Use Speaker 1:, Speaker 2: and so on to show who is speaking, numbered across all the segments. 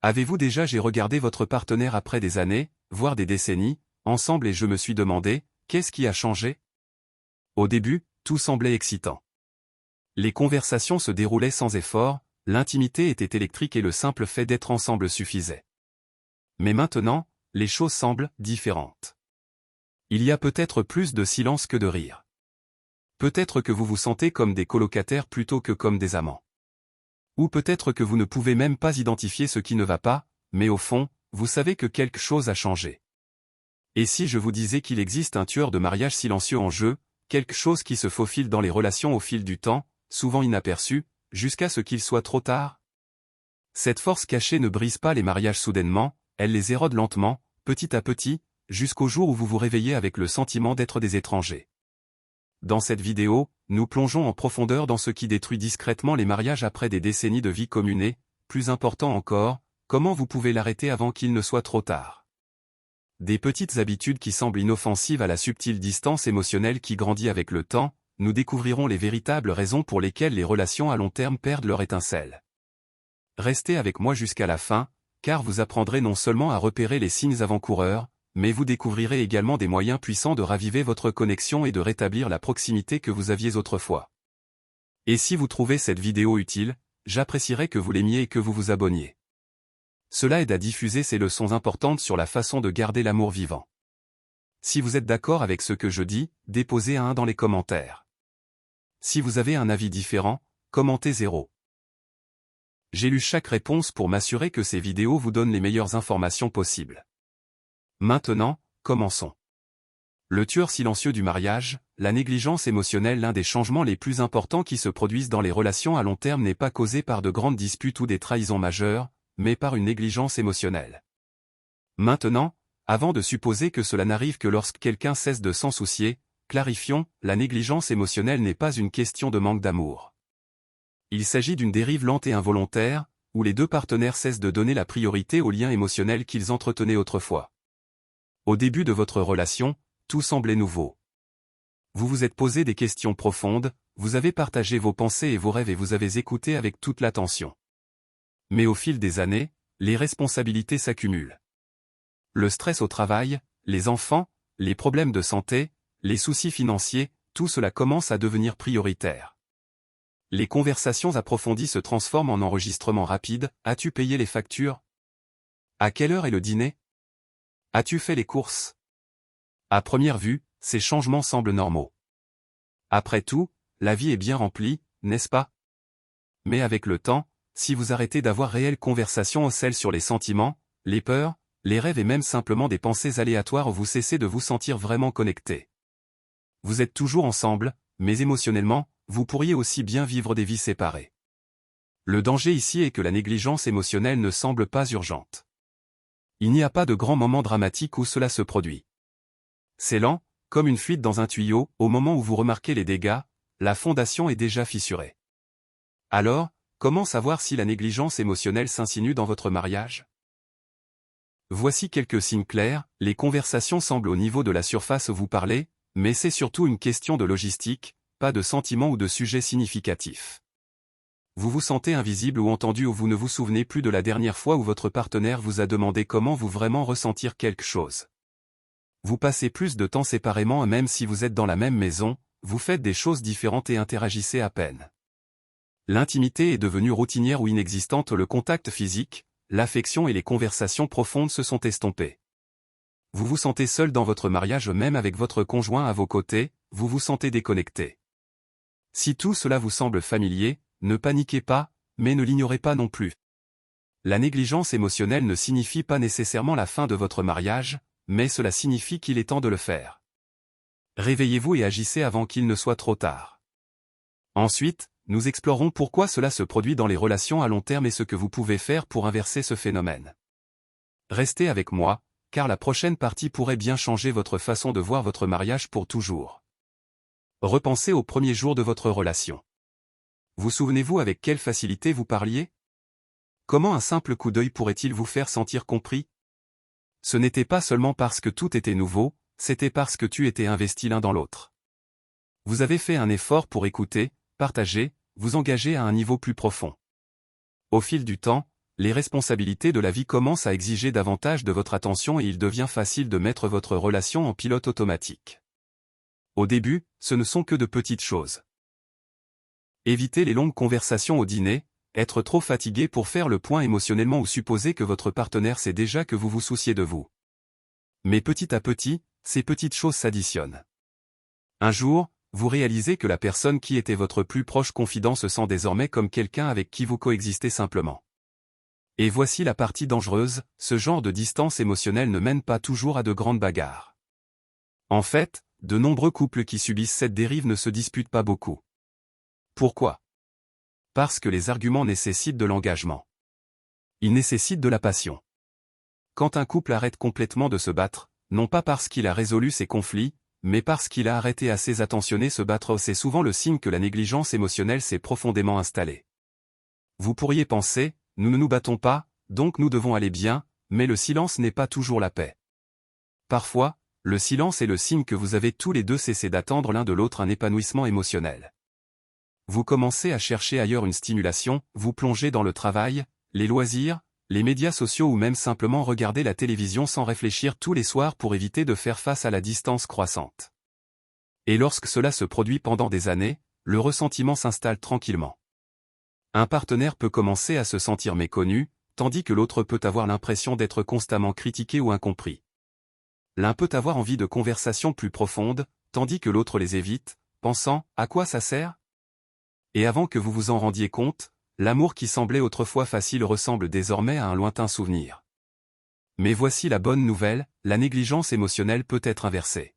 Speaker 1: Avez-vous déjà regardé votre partenaire après des années, voire des décennies, ensemble et je me suis demandé, qu'est-ce qui a changé? Au début, tout semblait excitant. Les conversations se déroulaient sans effort, l'intimité était électrique et le simple fait d'être ensemble suffisait. Mais maintenant, les choses semblent différentes. Il y a peut-être plus de silence que de rire. Peut-être que vous vous sentez comme des colocataires plutôt que comme des amants. Ou peut-être que vous ne pouvez même pas identifier ce qui ne va pas, mais au fond, vous savez que quelque chose a changé. Et si je vous disais qu'il existe un tueur de mariage silencieux en jeu, quelque chose qui se faufile dans les relations au fil du temps, souvent inaperçu, jusqu'à ce qu'il soit trop tard? Cette force cachée ne brise pas les mariages soudainement, elle les érode lentement, petit à petit, jusqu'au jour où vous vous réveillez avec le sentiment d'être des étrangers. Dans cette vidéo, nous plongeons en profondeur dans ce qui détruit discrètement les mariages après des décennies de vie commune et, plus important encore, comment vous pouvez l'arrêter avant qu'il ne soit trop tard. Des petites habitudes qui semblent inoffensives à la subtile distance émotionnelle qui grandit avec le temps, nous découvrirons les véritables raisons pour lesquelles les relations à long terme perdent leur étincelle. Restez avec moi jusqu'à la fin, car vous apprendrez non seulement à repérer les signes avant-coureurs, mais vous découvrirez également des moyens puissants de raviver votre connexion et de rétablir la proximité que vous aviez autrefois. Et si vous trouvez cette vidéo utile, j'apprécierais que vous l'aimiez et que vous vous abonniez. Cela aide à diffuser ces leçons importantes sur la façon de garder l'amour vivant. Si vous êtes d'accord avec ce que je dis, déposez un 1 dans les commentaires. Si vous avez un avis différent, commentez 0. J'ai lu chaque réponse pour m'assurer que ces vidéos vous donnent les meilleures informations possibles. Maintenant, commençons. Le tueur silencieux du mariage, la négligence émotionnelle. L'un des changements les plus importants qui se produisent dans les relations à long terme n'est pas causé par de grandes disputes ou des trahisons majeures, mais par une négligence émotionnelle. Maintenant, avant de supposer que cela n'arrive que lorsque quelqu'un cesse de s'en soucier, clarifions, la négligence émotionnelle n'est pas une question de manque d'amour. Il s'agit d'une dérive lente et involontaire, où les deux partenaires cessent de donner la priorité aux liens émotionnels qu'ils entretenaient autrefois. Au début de votre relation, tout semblait nouveau. Vous vous êtes posé des questions profondes, vous avez partagé vos pensées et vos rêves et vous avez écouté avec toute l'attention. Mais au fil des années, les responsabilités s'accumulent. Le stress au travail, les enfants, les problèmes de santé, les soucis financiers, tout cela commence à devenir prioritaire. Les conversations approfondies se transforment en enregistrements rapides. As-tu payé les factures? À quelle heure est le dîner? As-tu fait les courses? À première vue, ces changements semblent normaux. Après tout, la vie est bien remplie, n'est-ce pas? Mais avec le temps, si vous arrêtez d'avoir réelles conversations au sel sur les sentiments, les peurs, les rêves et même simplement des pensées aléatoires, vous cessez de vous sentir vraiment connecté. Vous êtes toujours ensemble, mais émotionnellement, vous pourriez aussi bien vivre des vies séparées. Le danger ici est que la négligence émotionnelle ne semble pas urgente. Il n'y a pas de grand moment dramatique où cela se produit. C'est lent, comme une fuite dans un tuyau. Au moment où vous remarquez les dégâts, la fondation est déjà fissurée. Alors, comment savoir si la négligence émotionnelle s'insinue dans votre mariage? Voici quelques signes clairs. Les conversations semblent au niveau de la surface, vous parlez, mais c'est surtout une question de logistique, pas de sentiments ou de sujets significatifs. Vous vous sentez invisible ou entendu ou vous ne vous souvenez plus de la dernière fois où votre partenaire vous a demandé comment vous vraiment ressentir quelque chose. Vous passez plus de temps séparément et même si vous êtes dans la même maison, vous faites des choses différentes et interagissez à peine. L'intimité est devenue routinière ou inexistante, le contact physique, l'affection et les conversations profondes se sont estompées. Vous vous sentez seul dans votre mariage même avec votre conjoint à vos côtés, vous vous sentez déconnecté. Si tout cela vous semble familier, ne paniquez pas, mais ne l'ignorez pas non plus. La négligence émotionnelle ne signifie pas nécessairement la fin de votre mariage, mais cela signifie qu'il est temps de le faire. Réveillez-vous et agissez avant qu'il ne soit trop tard. Ensuite, nous explorons pourquoi cela se produit dans les relations à long terme et ce que vous pouvez faire pour inverser ce phénomène. Restez avec moi, car la prochaine partie pourrait bien changer votre façon de voir votre mariage pour toujours. Repensez aux premiers jours de votre relation. Vous souvenez-vous avec quelle facilité vous parliez? Comment un simple coup d'œil pourrait-il vous faire sentir compris? Ce n'était pas seulement parce que tout était nouveau, c'était parce que tu étais investi l'un dans l'autre. Vous avez fait un effort pour écouter, partager, vous engager à un niveau plus profond. Au fil du temps, les responsabilités de la vie commencent à exiger davantage de votre attention et il devient facile de mettre votre relation en pilote automatique. Au début, ce ne sont que de petites choses. Évitez les longues conversations au dîner, être trop fatigué pour faire le point émotionnellement ou supposer que votre partenaire sait déjà que vous vous souciez de vous. Mais petit à petit, ces petites choses s'additionnent. Un jour, vous réalisez que la personne qui était votre plus proche confident se sent désormais comme quelqu'un avec qui vous coexistez simplement. Et voici la partie dangereuse, ce genre de distance émotionnelle ne mène pas toujours à de grandes bagarres. En fait, de nombreux couples qui subissent cette dérive ne se disputent pas beaucoup. Pourquoi? Parce que les arguments nécessitent de l'engagement. Ils nécessitent de la passion. Quand un couple arrête complètement de se battre, non pas parce qu'il a résolu ses conflits, mais parce qu'il a arrêté à ses attentionner se battre, c'est souvent le signe que la négligence émotionnelle s'est profondément installée. Vous pourriez penser, nous ne nous battons pas, donc nous devons aller bien, mais le silence n'est pas toujours la paix. Parfois, le silence est le signe que vous avez tous les deux cessé d'attendre l'un de l'autre un épanouissement émotionnel. Vous commencez à chercher ailleurs une stimulation, vous plongez dans le travail, les loisirs, les médias sociaux ou même simplement regarder la télévision sans réfléchir tous les soirs pour éviter de faire face à la distance croissante. Et lorsque cela se produit pendant des années, le ressentiment s'installe tranquillement. Un partenaire peut commencer à se sentir méconnu, tandis que l'autre peut avoir l'impression d'être constamment critiqué ou incompris. L'un peut avoir envie de conversations plus profondes, tandis que l'autre les évite, pensant « à quoi ça sert ?» Et avant que vous vous en rendiez compte, l'amour qui semblait autrefois facile ressemble désormais à un lointain souvenir. Mais voici la bonne nouvelle, la négligence émotionnelle peut être inversée.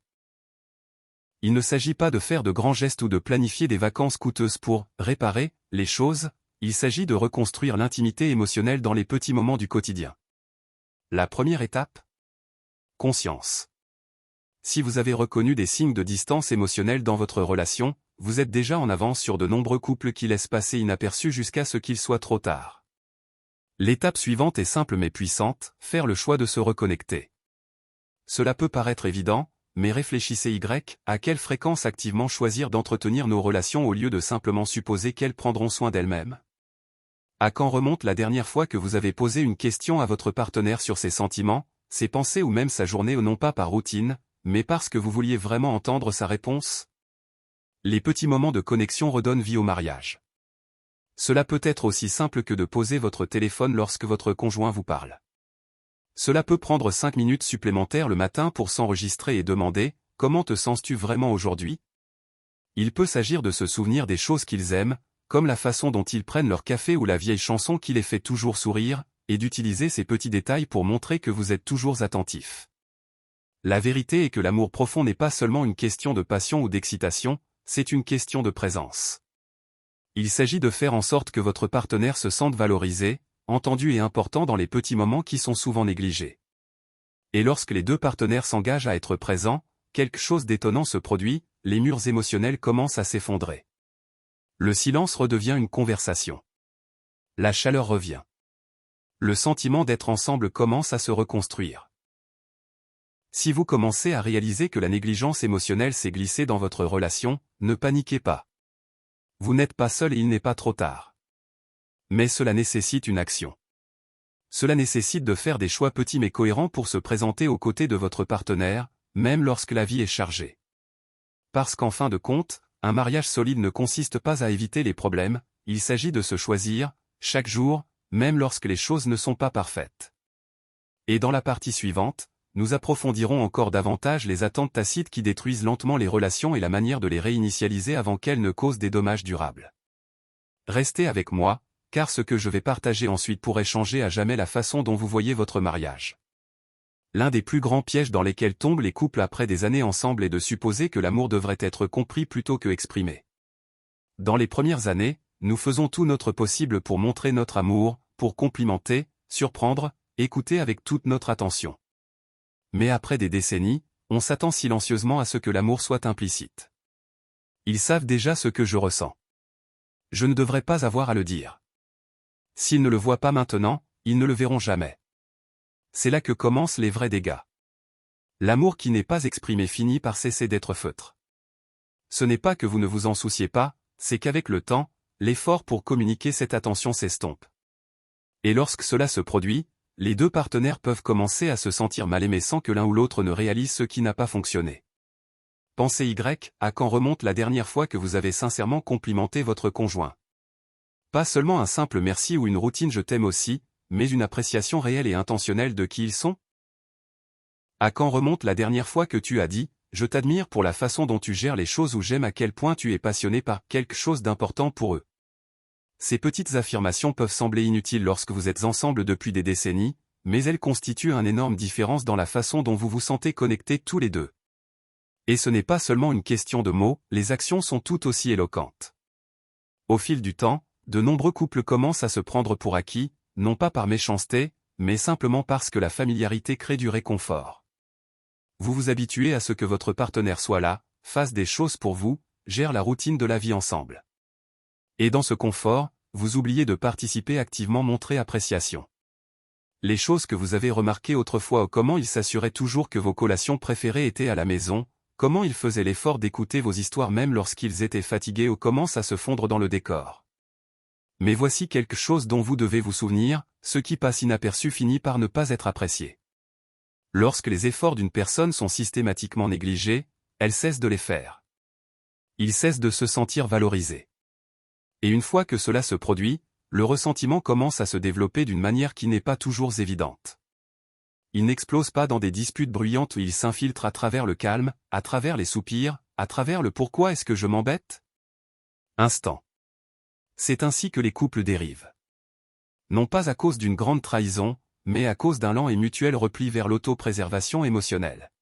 Speaker 1: Il ne s'agit pas de faire de grands gestes ou de planifier des vacances coûteuses pour « réparer » les choses, il s'agit de reconstruire l'intimité émotionnelle dans les petits moments du quotidien. La première étape? Conscience. Si vous avez reconnu des signes de distance émotionnelle dans votre relation, vous êtes déjà en avance sur de nombreux couples qui laissent passer inaperçus jusqu'à ce qu'il soit trop tard. L'étape suivante est simple mais puissante, faire le choix de se reconnecter. Cela peut paraître évident, mais réfléchissez à quelle fréquence activement choisir d'entretenir nos relations au lieu de simplement supposer qu'elles prendront soin d'elles-mêmes. À quand remonte la dernière fois que vous avez posé une question à votre partenaire sur ses sentiments, ses pensées ou même sa journée, non pas par routine, mais parce que vous vouliez vraiment entendre sa réponse? Les petits moments de connexion redonnent vie au mariage. Cela peut être aussi simple que de poser votre téléphone lorsque votre conjoint vous parle. Cela peut prendre 5 minutes supplémentaires le matin pour s'enregistrer et demander « Comment te sens-tu vraiment aujourd'hui ?» Il peut s'agir de se souvenir des choses qu'ils aiment, comme la façon dont ils prennent leur café ou la vieille chanson qui les fait toujours sourire, et d'utiliser ces petits détails pour montrer que vous êtes toujours attentif. La vérité est que l'amour profond n'est pas seulement une question de passion ou d'excitation, c'est une question de présence. Il s'agit de faire en sorte que votre partenaire se sente valorisé, entendu et important dans les petits moments qui sont souvent négligés. Et lorsque les deux partenaires s'engagent à être présents, quelque chose d'étonnant se produit, les murs émotionnels commencent à s'effondrer. Le silence redevient une conversation. La chaleur revient. Le sentiment d'être ensemble commence à se reconstruire. Si vous commencez à réaliser que la négligence émotionnelle s'est glissée dans votre relation, ne paniquez pas. Vous n'êtes pas seul et il n'est pas trop tard. Mais cela nécessite une action. Cela nécessite de faire des choix petits mais cohérents pour se présenter aux côtés de votre partenaire, même lorsque la vie est chargée. Parce qu'en fin de compte, un mariage solide ne consiste pas à éviter les problèmes, il s'agit de se choisir, chaque jour, même lorsque les choses ne sont pas parfaites. Et dans la partie suivante, nous approfondirons encore davantage les attentes tacites qui détruisent lentement les relations et la manière de les réinitialiser avant qu'elles ne causent des dommages durables. Restez avec moi, car ce que je vais partager ensuite pourrait changer à jamais la façon dont vous voyez votre mariage. L'un des plus grands pièges dans lesquels tombent les couples après des années ensemble est de supposer que l'amour devrait être compris plutôt que exprimé. Dans les premières années, nous faisons tout notre possible pour montrer notre amour, pour complimenter, surprendre, écouter avec toute notre attention. Mais après des décennies, on s'attend silencieusement à ce que l'amour soit implicite. Ils savent déjà ce que je ressens. Je ne devrais pas avoir à le dire. S'ils ne le voient pas maintenant, ils ne le verront jamais. C'est là que commencent les vrais dégâts. L'amour qui n'est pas exprimé finit par cesser d'être feutre. Ce n'est pas que vous ne vous en souciez pas, c'est qu'avec le temps, l'effort pour communiquer cette attention s'estompe. Et lorsque cela se produit, les deux partenaires peuvent commencer à se sentir mal aimés sans que l'un ou l'autre ne réalise ce qui n'a pas fonctionné. Pensez Y, à quand remonte la dernière fois que vous avez sincèrement complimenté votre conjoint? Pas seulement un simple merci ou une routine je t'aime aussi, mais une appréciation réelle et intentionnelle de qui ils sont? À quand remonte la dernière fois que tu as dit « Je t'admire pour la façon dont tu gères les choses » ou « J'aime à quel point tu es passionné par quelque chose d'important pour eux ». Ces petites affirmations peuvent sembler inutiles lorsque vous êtes ensemble depuis des décennies, mais elles constituent une énorme différence dans la façon dont vous vous sentez connectés tous les deux. Et ce n'est pas seulement une question de mots, les actions sont tout aussi éloquentes. Au fil du temps, de nombreux couples commencent à se prendre pour acquis, non pas par méchanceté, mais simplement parce que la familiarité crée du réconfort. Vous vous habituez à ce que votre partenaire soit là, fasse des choses pour vous, gère la routine de la vie ensemble. Et dans ce confort, vous oubliez de participer activement, montrer appréciation. Les choses que vous avez remarquées autrefois, comment il s'assurait toujours que vos collations préférées étaient à la maison, comment il faisait l'effort d'écouter vos histoires même lorsqu'ils étaient fatigués ou commencent à se fondre dans le décor. Mais voici quelque chose dont vous devez vous souvenir, ce qui passe inaperçu finit par ne pas être apprécié. Lorsque les efforts d'une personne sont systématiquement négligés, elle cesse de les faire. Il cesse de se sentir valorisé. Et une fois que cela se produit, le ressentiment commence à se développer d'une manière qui n'est pas toujours évidente. Il n'explose pas dans des disputes bruyantes où il s'infiltre à travers le calme, à travers les soupirs, à travers le « pourquoi est-ce que je m'embête ?» instant. C'est ainsi que les couples dérivent. Non pas à cause d'une grande trahison, mais à cause d'un lent et mutuel repli vers l'autopréservation émotionnelle.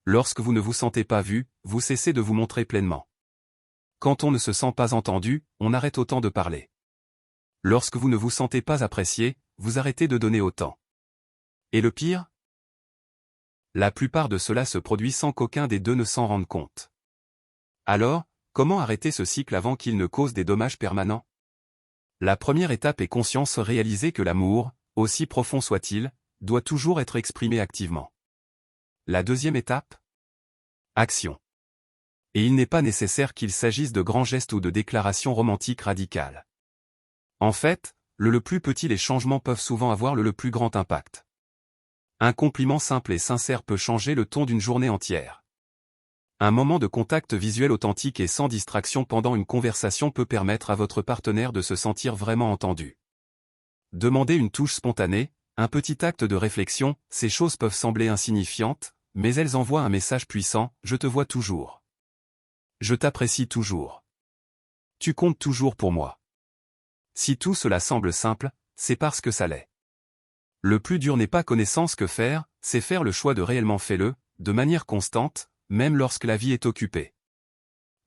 Speaker 1: Lorsque vous ne vous sentez pas vu, vous cessez de vous montrer pleinement. Quand on ne se sent pas entendu, on arrête autant de parler. Lorsque vous ne vous sentez pas apprécié, vous arrêtez de donner autant. Et le pire? La plupart de cela se produit sans qu'aucun des deux ne s'en rende compte. Alors, comment arrêter ce cycle avant qu'il ne cause des dommages permanents? La première étape est conscience, réaliser que l'amour, aussi profond soit-il, doit toujours être exprimé activement. La deuxième étape? Action. Et il n'est pas nécessaire qu'il s'agisse de grands gestes ou de déclarations romantiques radicales. En fait, le plus petit les changements peuvent souvent avoir le plus grand impact. Un compliment simple et sincère peut changer le ton d'une journée entière. Un moment de contact visuel authentique et sans distraction pendant une conversation peut permettre à votre partenaire de se sentir vraiment entendu. Demandez une touche spontanée, un petit acte de réflexion, ces choses peuvent sembler insignifiantes, mais elles envoient un message puissant, je te vois toujours. Je t'apprécie toujours. Tu comptes toujours pour moi. Si tout cela semble simple, c'est parce que ça l'est. Le plus dur n'est pas connaissance que faire, c'est faire le choix de réellement faire-le, de manière constante, même lorsque la vie est occupée.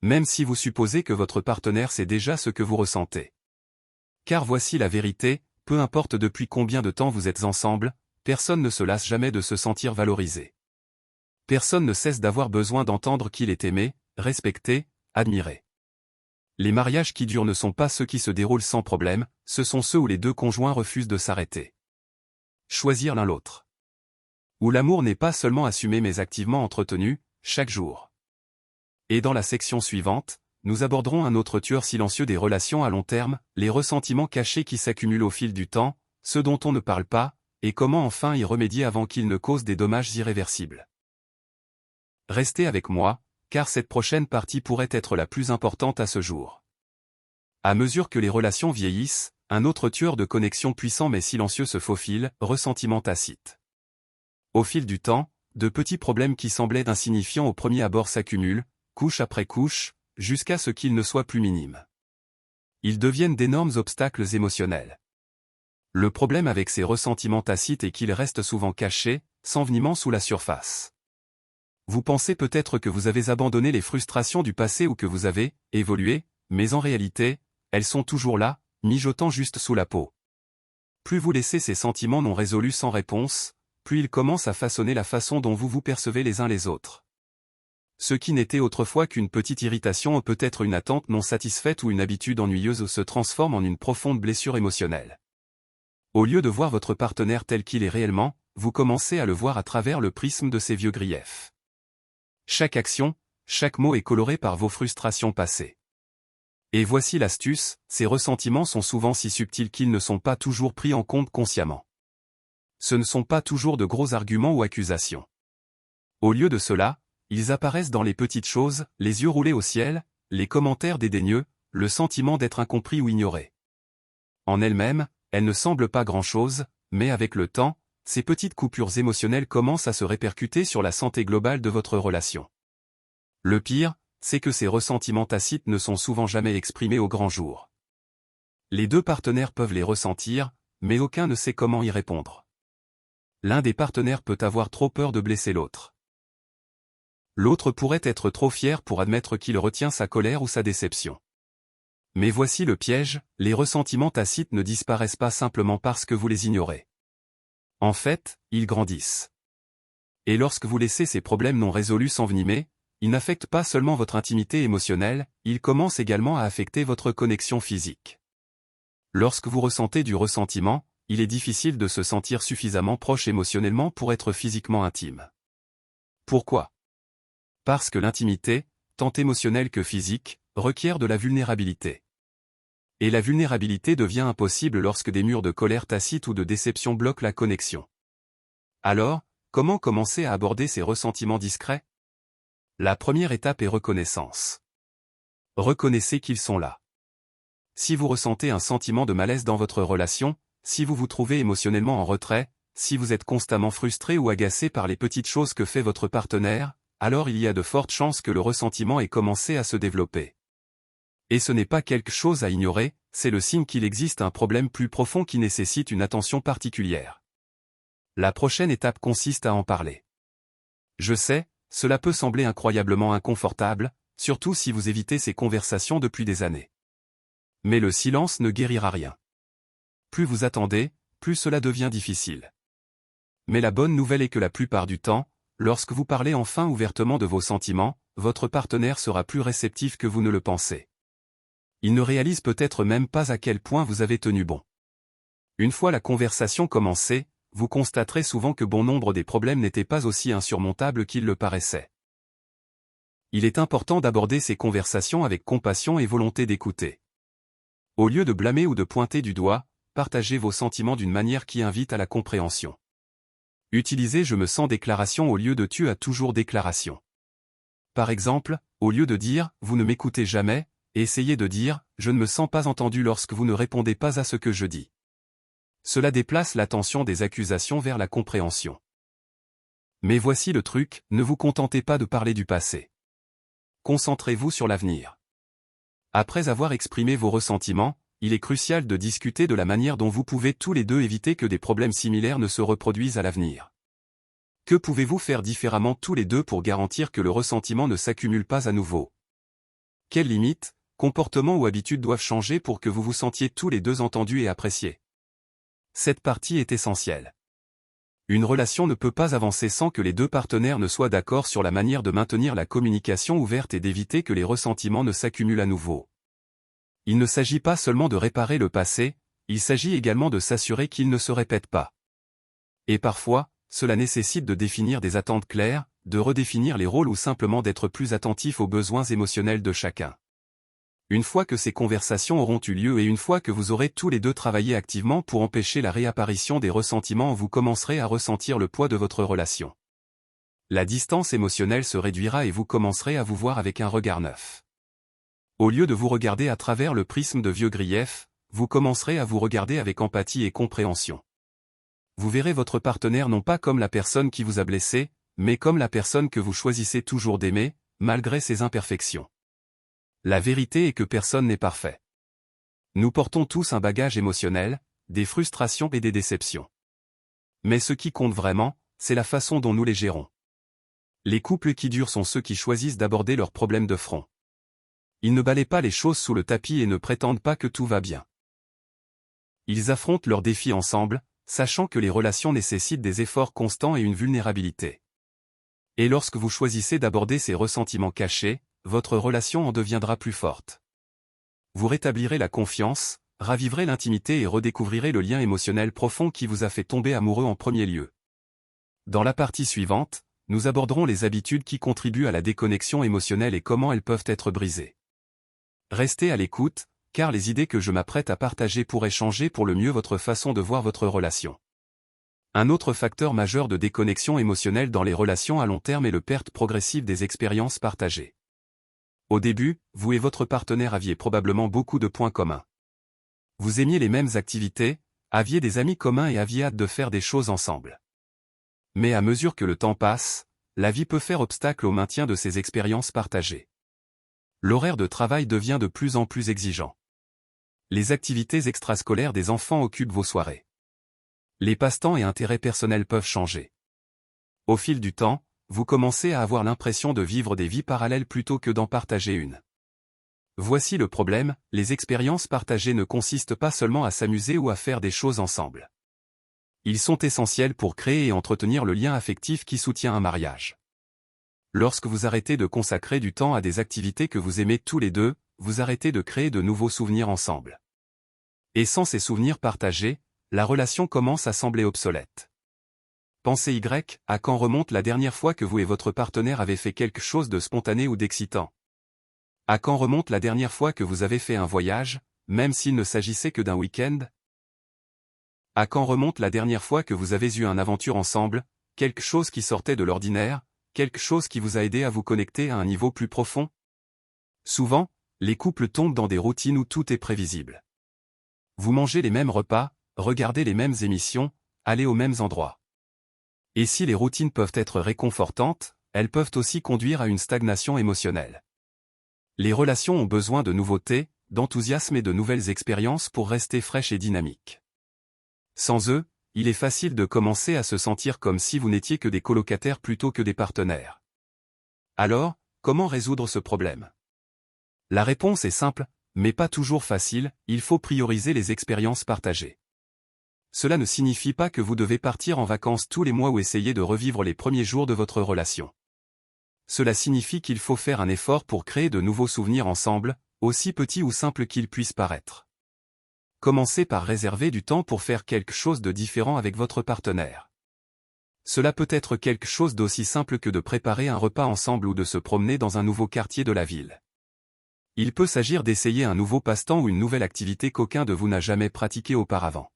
Speaker 1: Même si vous supposez que votre partenaire sait déjà ce que vous ressentez. Car voici la vérité, peu importe depuis combien de temps vous êtes ensemble, personne ne se lasse jamais de se sentir valorisé. Personne ne cesse d'avoir besoin d'entendre qu'il est aimé, respecté, admiré. Les mariages qui durent ne sont pas ceux qui se déroulent sans problème, ce sont ceux où les deux conjoints refusent de s'arrêter. Choisir l'un l'autre. Où l'amour n'est pas seulement assumé mais activement entretenu, chaque jour. Et dans la section suivante, nous aborderons un autre tueur silencieux des relations à long terme, les ressentiments cachés qui s'accumulent au fil du temps, ceux dont on ne parle pas, et comment enfin y remédier avant qu'ils ne causent des dommages irréversibles. Restez avec moi, car cette prochaine partie pourrait être la plus importante à ce jour. À mesure que les relations vieillissent, un autre tueur de connexion puissant mais silencieux se faufile, ressentiment tacite. Au fil du temps, de petits problèmes qui semblaient insignifiants au premier abord s'accumulent, couche après couche, jusqu'à ce qu'ils ne soient plus minimes. Ils deviennent d'énormes obstacles émotionnels. Le problème avec ces ressentiments tacites est qu'ils restent souvent cachés, s'envenimant sous la surface. Vous pensez peut-être que vous avez abandonné les frustrations du passé ou que vous avez évolué, mais en réalité, elles sont toujours là, mijotant juste sous la peau. Plus vous laissez ces sentiments non résolus sans réponse, plus ils commencent à façonner la façon dont vous vous percevez les uns les autres. Ce qui n'était autrefois qu'une petite irritation ou peut-être une attente non satisfaite ou une habitude ennuyeuse se transforme en une profonde blessure émotionnelle. Au lieu de voir votre partenaire tel qu'il est réellement, vous commencez à le voir à travers le prisme de ses vieux griefs. Chaque action, chaque mot est coloré par vos frustrations passées. Et voici l'astuce, ces ressentiments sont souvent si subtils qu'ils ne sont pas toujours pris en compte consciemment. Ce ne sont pas toujours de gros arguments ou accusations. Au lieu de cela, ils apparaissent dans les petites choses, les yeux roulés au ciel, les commentaires dédaigneux, le sentiment d'être incompris ou ignoré. En elles-mêmes, elles ne semblent pas grand-chose, mais avec le temps, ces petites coupures émotionnelles commencent à se répercuter sur la santé globale de votre relation. Le pire, c'est que ces ressentiments tacites ne sont souvent jamais exprimés au grand jour. Les deux partenaires peuvent les ressentir, mais aucun ne sait comment y répondre. L'un des partenaires peut avoir trop peur de blesser l'autre. L'autre pourrait être trop fier pour admettre qu'il retient sa colère ou sa déception. Mais voici le piège, les ressentiments tacites ne disparaissent pas simplement parce que vous les ignorez. En fait, ils grandissent. Et lorsque vous laissez ces problèmes non résolus s'envenimer, ils n'affectent pas seulement votre intimité émotionnelle, ils commencent également à affecter votre connexion physique. Lorsque vous ressentez du ressentiment, il est difficile de se sentir suffisamment proche émotionnellement pour être physiquement intime. Pourquoi? Parce que l'intimité, tant émotionnelle que physique, requiert de la vulnérabilité. Et la vulnérabilité devient impossible lorsque des murs de colère tacite ou de déception bloquent la connexion. Alors, comment commencer à aborder ces ressentiments discrets? La première étape est reconnaissance. Reconnaissez qu'ils sont là. Si vous ressentez un sentiment de malaise dans votre relation, si vous vous trouvez émotionnellement en retrait, si vous êtes constamment frustré ou agacé par les petites choses que fait votre partenaire, alors il y a de fortes chances que le ressentiment ait commencé à se développer. Et ce n'est pas quelque chose à ignorer, c'est le signe qu'il existe un problème plus profond qui nécessite une attention particulière. La prochaine étape consiste à en parler. Je sais, cela peut sembler incroyablement inconfortable, surtout si vous évitez ces conversations depuis des années. Mais le silence ne guérira rien. Plus vous attendez, plus cela devient difficile. Mais la bonne nouvelle est que la plupart du temps, lorsque vous parlez enfin ouvertement de vos sentiments, votre partenaire sera plus réceptif que vous ne le pensez. Il ne réalise peut-être même pas à quel point vous avez tenu bon. Une fois la conversation commencée, vous constaterez souvent que bon nombre des problèmes n'étaient pas aussi insurmontables qu'ils le paraissaient. Il est important d'aborder ces conversations avec compassion et volonté d'écouter. Au lieu de blâmer ou de pointer du doigt, partagez vos sentiments d'une manière qui invite à la compréhension. Utilisez je me sens déclaration au lieu de tu as toujours déclaration. Par exemple, au lieu de dire vous ne m'écoutez jamais, essayez de dire je ne me sens pas entendu lorsque vous ne répondez pas à ce que je dis. Cela déplace l'attention des accusations vers la compréhension. Mais voici le truc, ne vous contentez pas de parler du passé. Concentrez-vous sur l'avenir. Après avoir exprimé vos ressentiments, il est crucial de discuter de la manière dont vous pouvez tous les deux éviter que des problèmes similaires ne se reproduisent à l'avenir. Que pouvez-vous faire différemment tous les deux pour garantir que le ressentiment ne s'accumule pas à nouveau? Quelles limites, comportements ou habitudes doivent changer pour que vous vous sentiez tous les deux entendus et appréciés? Cette partie est essentielle. Une relation ne peut pas avancer sans que les deux partenaires ne soient d'accord sur la manière de maintenir la communication ouverte et d'éviter que les ressentiments ne s'accumulent à nouveau. Il ne s'agit pas seulement de réparer le passé, il s'agit également de s'assurer qu'il ne se répète pas. Et parfois, cela nécessite de définir des attentes claires, de redéfinir les rôles ou simplement d'être plus attentif aux besoins émotionnels de chacun. Une fois que ces conversations auront eu lieu et une fois que vous aurez tous les deux travaillé activement pour empêcher la réapparition des ressentiments, vous commencerez à ressentir le poids de votre relation. La distance émotionnelle se réduira et vous commencerez à vous voir avec un regard neuf. Au lieu de vous regarder à travers le prisme de vieux griefs, vous commencerez à vous regarder avec empathie et compréhension. Vous verrez votre partenaire non pas comme la personne qui vous a blessé, mais comme la personne que vous choisissez toujours d'aimer, malgré ses imperfections. La vérité est que personne n'est parfait. Nous portons tous un bagage émotionnel, des frustrations et des déceptions. Mais ce qui compte vraiment, c'est la façon dont nous les gérons. Les couples qui durent sont ceux qui choisissent d'aborder leurs problèmes de front. Ils ne balayent pas les choses sous le tapis et ne prétendent pas que tout va bien. Ils affrontent leurs défis ensemble, sachant que les relations nécessitent des efforts constants et une vulnérabilité. Et lorsque vous choisissez d'aborder ces ressentiments cachés, votre relation en deviendra plus forte. Vous rétablirez la confiance, raviverez l'intimité et redécouvrirez le lien émotionnel profond qui vous a fait tomber amoureux en premier lieu. Dans la partie suivante, nous aborderons les habitudes qui contribuent à la déconnexion émotionnelle et comment elles peuvent être brisées. Restez à l'écoute, car les idées que je m'apprête à partager pourraient changer pour le mieux votre façon de voir votre relation. Un autre facteur majeur de déconnexion émotionnelle dans les relations à long terme est la perte progressive des expériences partagées. Au début, vous et votre partenaire aviez probablement beaucoup de points communs. Vous aimiez les mêmes activités, aviez des amis communs et aviez hâte de faire des choses ensemble. Mais à mesure que le temps passe, la vie peut faire obstacle au maintien de ces expériences partagées. L'horaire de travail devient de plus en plus exigeant. Les activités extrascolaires des enfants occupent vos soirées. Les passe-temps et intérêts personnels peuvent changer. Au fil du temps, vous commencez à avoir l'impression de vivre des vies parallèles plutôt que d'en partager une. Voici le problème, les expériences partagées ne consistent pas seulement à s'amuser ou à faire des choses ensemble. Ils sont essentiels pour créer et entretenir le lien affectif qui soutient un mariage. Lorsque vous arrêtez de consacrer du temps à des activités que vous aimez tous les deux, vous arrêtez de créer de nouveaux souvenirs ensemble. Et sans ces souvenirs partagés, la relation commence à sembler obsolète. Pensez Y, à quand remonte la dernière fois que vous et votre partenaire avez fait quelque chose de spontané ou d'excitant? À quand remonte la dernière fois que vous avez fait un voyage, même s'il ne s'agissait que d'un week-end? À quand remonte la dernière fois que vous avez eu une aventure ensemble, quelque chose qui sortait de l'ordinaire, quelque chose qui vous a aidé à vous connecter à un niveau plus profond? Souvent, les couples tombent dans des routines où tout est prévisible. Vous mangez les mêmes repas, regardez les mêmes émissions, allez aux mêmes endroits. Et si les routines peuvent être réconfortantes, elles peuvent aussi conduire à une stagnation émotionnelle. Les relations ont besoin de nouveautés, d'enthousiasme et de nouvelles expériences pour rester fraîches et dynamiques. Sans eux, il est facile de commencer à se sentir comme si vous n'étiez que des colocataires plutôt que des partenaires. Alors, comment résoudre ce problème? La réponse est simple, mais pas toujours facile, il faut prioriser les expériences partagées. Cela ne signifie pas que vous devez partir en vacances tous les mois ou essayer de revivre les premiers jours de votre relation. Cela signifie qu'il faut faire un effort pour créer de nouveaux souvenirs ensemble, aussi petits ou simples qu'ils puissent paraître. Commencez par réserver du temps pour faire quelque chose de différent avec votre partenaire. Cela peut être quelque chose d'aussi simple que de préparer un repas ensemble ou de se promener dans un nouveau quartier de la ville. Il peut s'agir d'essayer un nouveau passe-temps ou une nouvelle activité qu'aucun de vous n'a jamais pratiquée auparavant.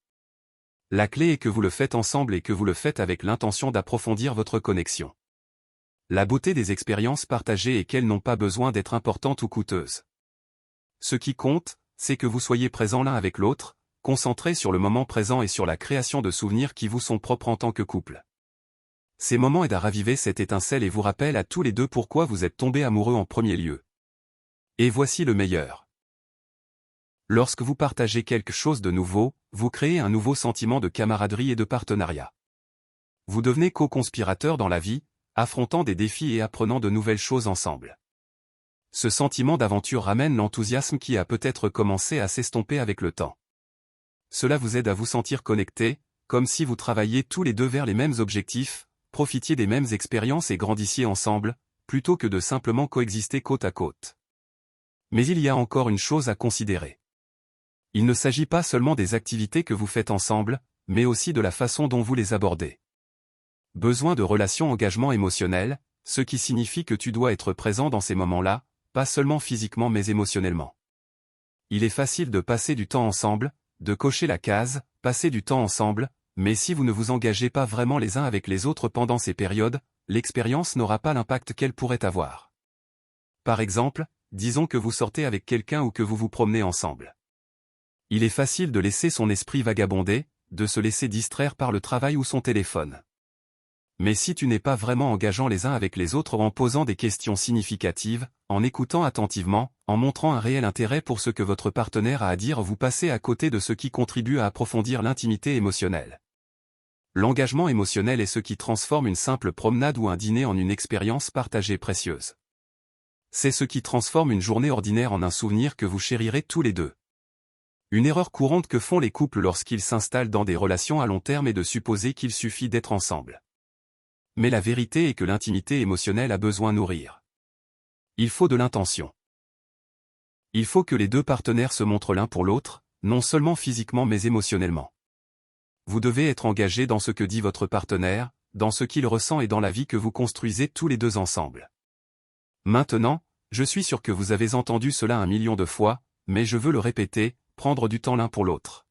Speaker 1: La clé est que vous le faites ensemble et que vous le faites avec l'intention d'approfondir votre connexion. La beauté des expériences partagées est qu'elles n'ont pas besoin d'être importantes ou coûteuses. Ce qui compte, c'est que vous soyez présents l'un avec l'autre, concentrés sur le moment présent et sur la création de souvenirs qui vous sont propres en tant que couple. Ces moments aident à raviver cette étincelle et vous rappellent à tous les deux pourquoi vous êtes tombés amoureux en premier lieu. Et voici le meilleur. Lorsque vous partagez quelque chose de nouveau, vous créez un nouveau sentiment de camaraderie et de partenariat. Vous devenez co-conspirateurs dans la vie, affrontant des défis et apprenant de nouvelles choses ensemble. Ce sentiment d'aventure ramène l'enthousiasme qui a peut-être commencé à s'estomper avec le temps. Cela vous aide à vous sentir connectés, comme si vous travailliez tous les deux vers les mêmes objectifs, profitiez des mêmes expériences et grandissiez ensemble, plutôt que de simplement coexister côte à côte. Mais il y a encore une chose à considérer. Il ne s'agit pas seulement des activités que vous faites ensemble, mais aussi de la façon dont vous les abordez. Besoin de relations engagement émotionnel, ce qui signifie que tu dois être présent dans ces moments-là, pas seulement physiquement mais émotionnellement. Il est facile de passer du temps ensemble, de cocher la case, passer du temps ensemble, mais si vous ne vous engagez pas vraiment les uns avec les autres pendant ces périodes, l'expérience n'aura pas l'impact qu'elle pourrait avoir. Par exemple, disons que vous sortez avec quelqu'un ou que vous vous promenez ensemble. Il est facile de laisser son esprit vagabonder, de se laisser distraire par le travail ou son téléphone. Mais si tu n'es pas vraiment engageant les uns avec les autres en posant des questions significatives, en écoutant attentivement, en montrant un réel intérêt pour ce que votre partenaire a à dire, vous passez à côté de ce qui contribue à approfondir l'intimité émotionnelle. L'engagement émotionnel est ce qui transforme une simple promenade ou un dîner en une expérience partagée précieuse. C'est ce qui transforme une journée ordinaire en un souvenir que vous chérirez tous les deux. Une erreur courante que font les couples lorsqu'ils s'installent dans des relations à long terme est de supposer qu'il suffit d'être ensemble. Mais la vérité est que l'intimité émotionnelle a besoin de nourrir. Il faut de l'intention. Il faut que les deux partenaires se montrent l'un pour l'autre, non seulement physiquement mais émotionnellement. Vous devez être engagé dans ce que dit votre partenaire, dans ce qu'il ressent et dans la vie que vous construisez tous les deux ensemble. Maintenant, Je suis sûr que vous avez entendu cela 1 million de fois, mais je veux le répéter, prendre du temps l'un pour l'autre.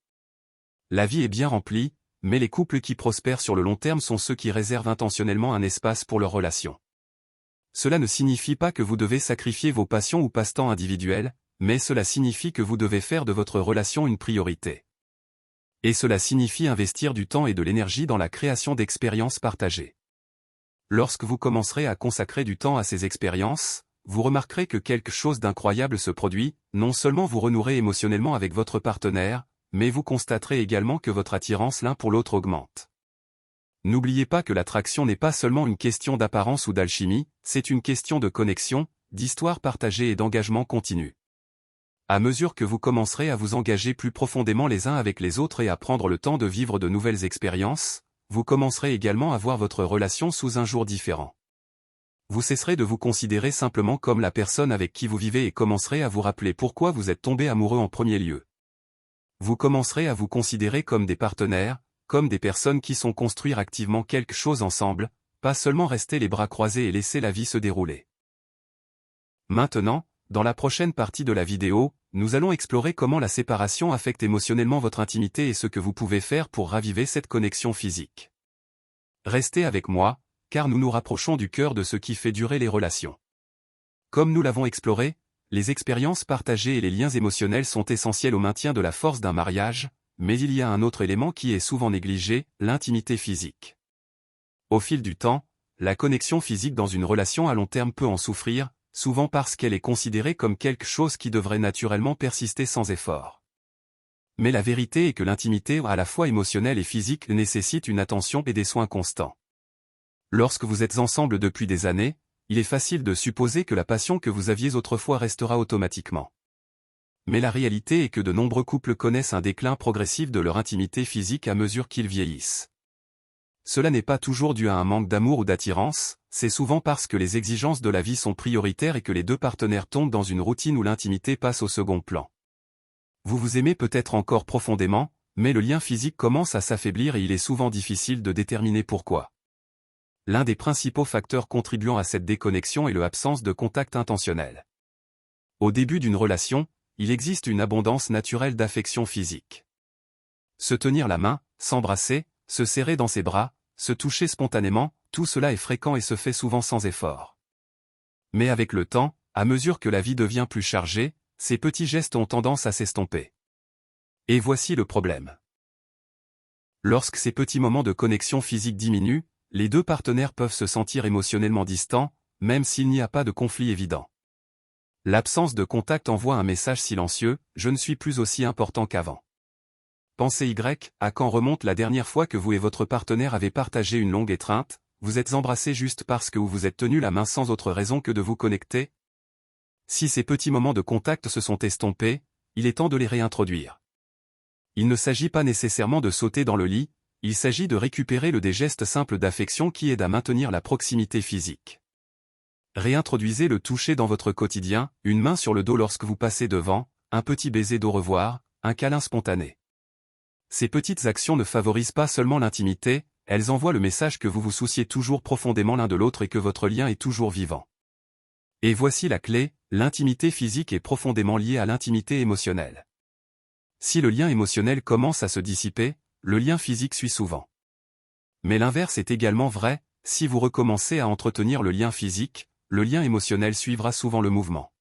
Speaker 1: La vie est bien remplie, mais les couples qui prospèrent sur le long terme sont ceux qui réservent intentionnellement un espace pour leur relation. Cela ne signifie pas que vous devez sacrifier vos passions ou passe-temps individuels, mais cela signifie que vous devez faire de votre relation une priorité. Et cela signifie investir du temps et de l'énergie dans la création d'expériences partagées. Lorsque vous commencerez à consacrer du temps à ces expériences, vous remarquerez que quelque chose d'incroyable se produit, non seulement vous renouerez émotionnellement avec votre partenaire, mais vous constaterez également que votre attirance l'un pour l'autre augmente. N'oubliez pas que l'attraction n'est pas seulement une question d'apparence ou d'alchimie, c'est une question de connexion, d'histoire partagée et d'engagement continu. À mesure que vous commencerez à vous engager plus profondément les uns avec les autres et à prendre le temps de vivre de nouvelles expériences, vous commencerez également à voir votre relation sous un jour différent. Vous cesserez de vous considérer simplement comme la personne avec qui vous vivez et commencerez à vous rappeler pourquoi vous êtes tombé amoureux en premier lieu. Vous commencerez à vous considérer comme des partenaires, comme des personnes qui sont construire activement quelque chose ensemble, pas seulement rester les bras croisés et laisser la vie se dérouler. Maintenant, dans la prochaine partie de la vidéo, nous allons explorer comment la séparation affecte émotionnellement votre intimité et ce que vous pouvez faire pour raviver cette connexion physique. Restez avec moi, car nous nous rapprochons du cœur de ce qui fait durer les relations. Comme nous l'avons exploré, les expériences partagées et les liens émotionnels sont essentiels au maintien de la force d'un mariage, mais il y a un autre élément qui est souvent négligé, l'intimité physique. Au fil du temps, la connexion physique dans une relation à long terme peut en souffrir, souvent parce qu'elle est considérée comme quelque chose qui devrait naturellement persister sans effort. Mais la vérité est que l'intimité à la fois émotionnelle et physique nécessite une attention et des soins constants. Lorsque vous êtes ensemble depuis des années, il est facile de supposer que la passion que vous aviez autrefois restera automatiquement. Mais la réalité est que de nombreux couples connaissent un déclin progressif de leur intimité physique à mesure qu'ils vieillissent. Cela n'est pas toujours dû à un manque d'amour ou d'attirance, c'est souvent parce que les exigences de la vie sont prioritaires et que les deux partenaires tombent dans une routine où l'intimité passe au second plan. Vous vous aimez peut-être encore profondément, mais le lien physique commence à s'affaiblir et il est souvent difficile de déterminer pourquoi. L'un des principaux facteurs contribuant à cette déconnexion est l'absence de contact intentionnel. Au début d'une relation, il existe une abondance naturelle d'affection physique. Se tenir la main, s'embrasser, se serrer dans ses bras, se toucher spontanément, tout cela est fréquent et se fait souvent sans effort. Mais avec le temps, à mesure que la vie devient plus chargée, ces petits gestes ont tendance à s'estomper. Et voici le problème. Lorsque ces petits moments de connexion physique diminuent, les deux partenaires peuvent se sentir émotionnellement distants, même s'il n'y a pas de conflit évident. L'absence de contact envoie un message silencieux, je ne suis plus aussi important qu'avant. Pensez à quand remonte la dernière fois que vous et votre partenaire avez partagé une longue étreinte, vous êtes embrassés juste parce que vous vous êtes tenu la main sans autre raison que de vous connecter? Si ces petits moments de contact se sont estompés, il est temps de les réintroduire. Il ne s'agit pas nécessairement de sauter dans le lit, il s'agit de récupérer des gestes simples d'affection qui aident à maintenir la proximité physique. Réintroduisez le toucher dans votre quotidien, une main sur le dos lorsque vous passez devant, un petit baiser d'au revoir, un câlin spontané. Ces petites actions ne favorisent pas seulement l'intimité, elles envoient le message que vous vous souciez toujours profondément l'un de l'autre et que votre lien est toujours vivant. Et voici la clé, l'intimité physique est profondément liée à l'intimité émotionnelle. Si le lien émotionnel commence à se dissiper, le lien physique suit souvent. Mais l'inverse est également vrai, si vous recommencez à entretenir le lien physique, le lien émotionnel suivra souvent le mouvement.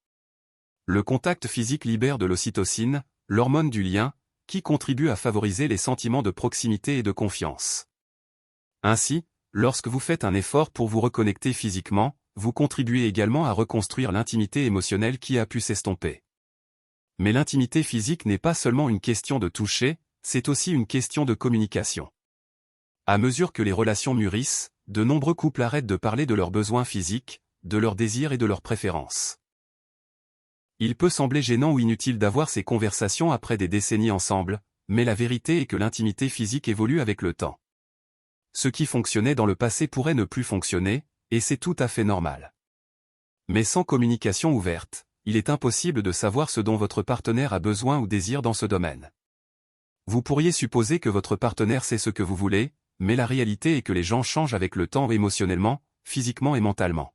Speaker 1: Le contact physique libère de l'ocytocine, l'hormone du lien, qui contribue à favoriser les sentiments de proximité et de confiance. Ainsi, lorsque vous faites un effort pour vous reconnecter physiquement, vous contribuez également à reconstruire l'intimité émotionnelle qui a pu s'estomper. Mais l'intimité physique n'est pas seulement une question de toucher, c'est aussi une question de communication. À mesure que les relations mûrissent, de nombreux couples arrêtent de parler de leurs besoins physiques, de leurs désirs et de leurs préférences. Il peut sembler gênant ou inutile d'avoir ces conversations après des décennies ensemble, mais la vérité est que l'intimité physique évolue avec le temps. Ce qui fonctionnait dans le passé pourrait ne plus fonctionner, et c'est tout à fait normal. Mais sans communication ouverte, il est impossible de savoir ce dont votre partenaire a besoin ou désire dans ce domaine. Vous pourriez supposer que votre partenaire sait ce que vous voulez, mais la réalité est que les gens changent avec le temps émotionnellement, physiquement et mentalement.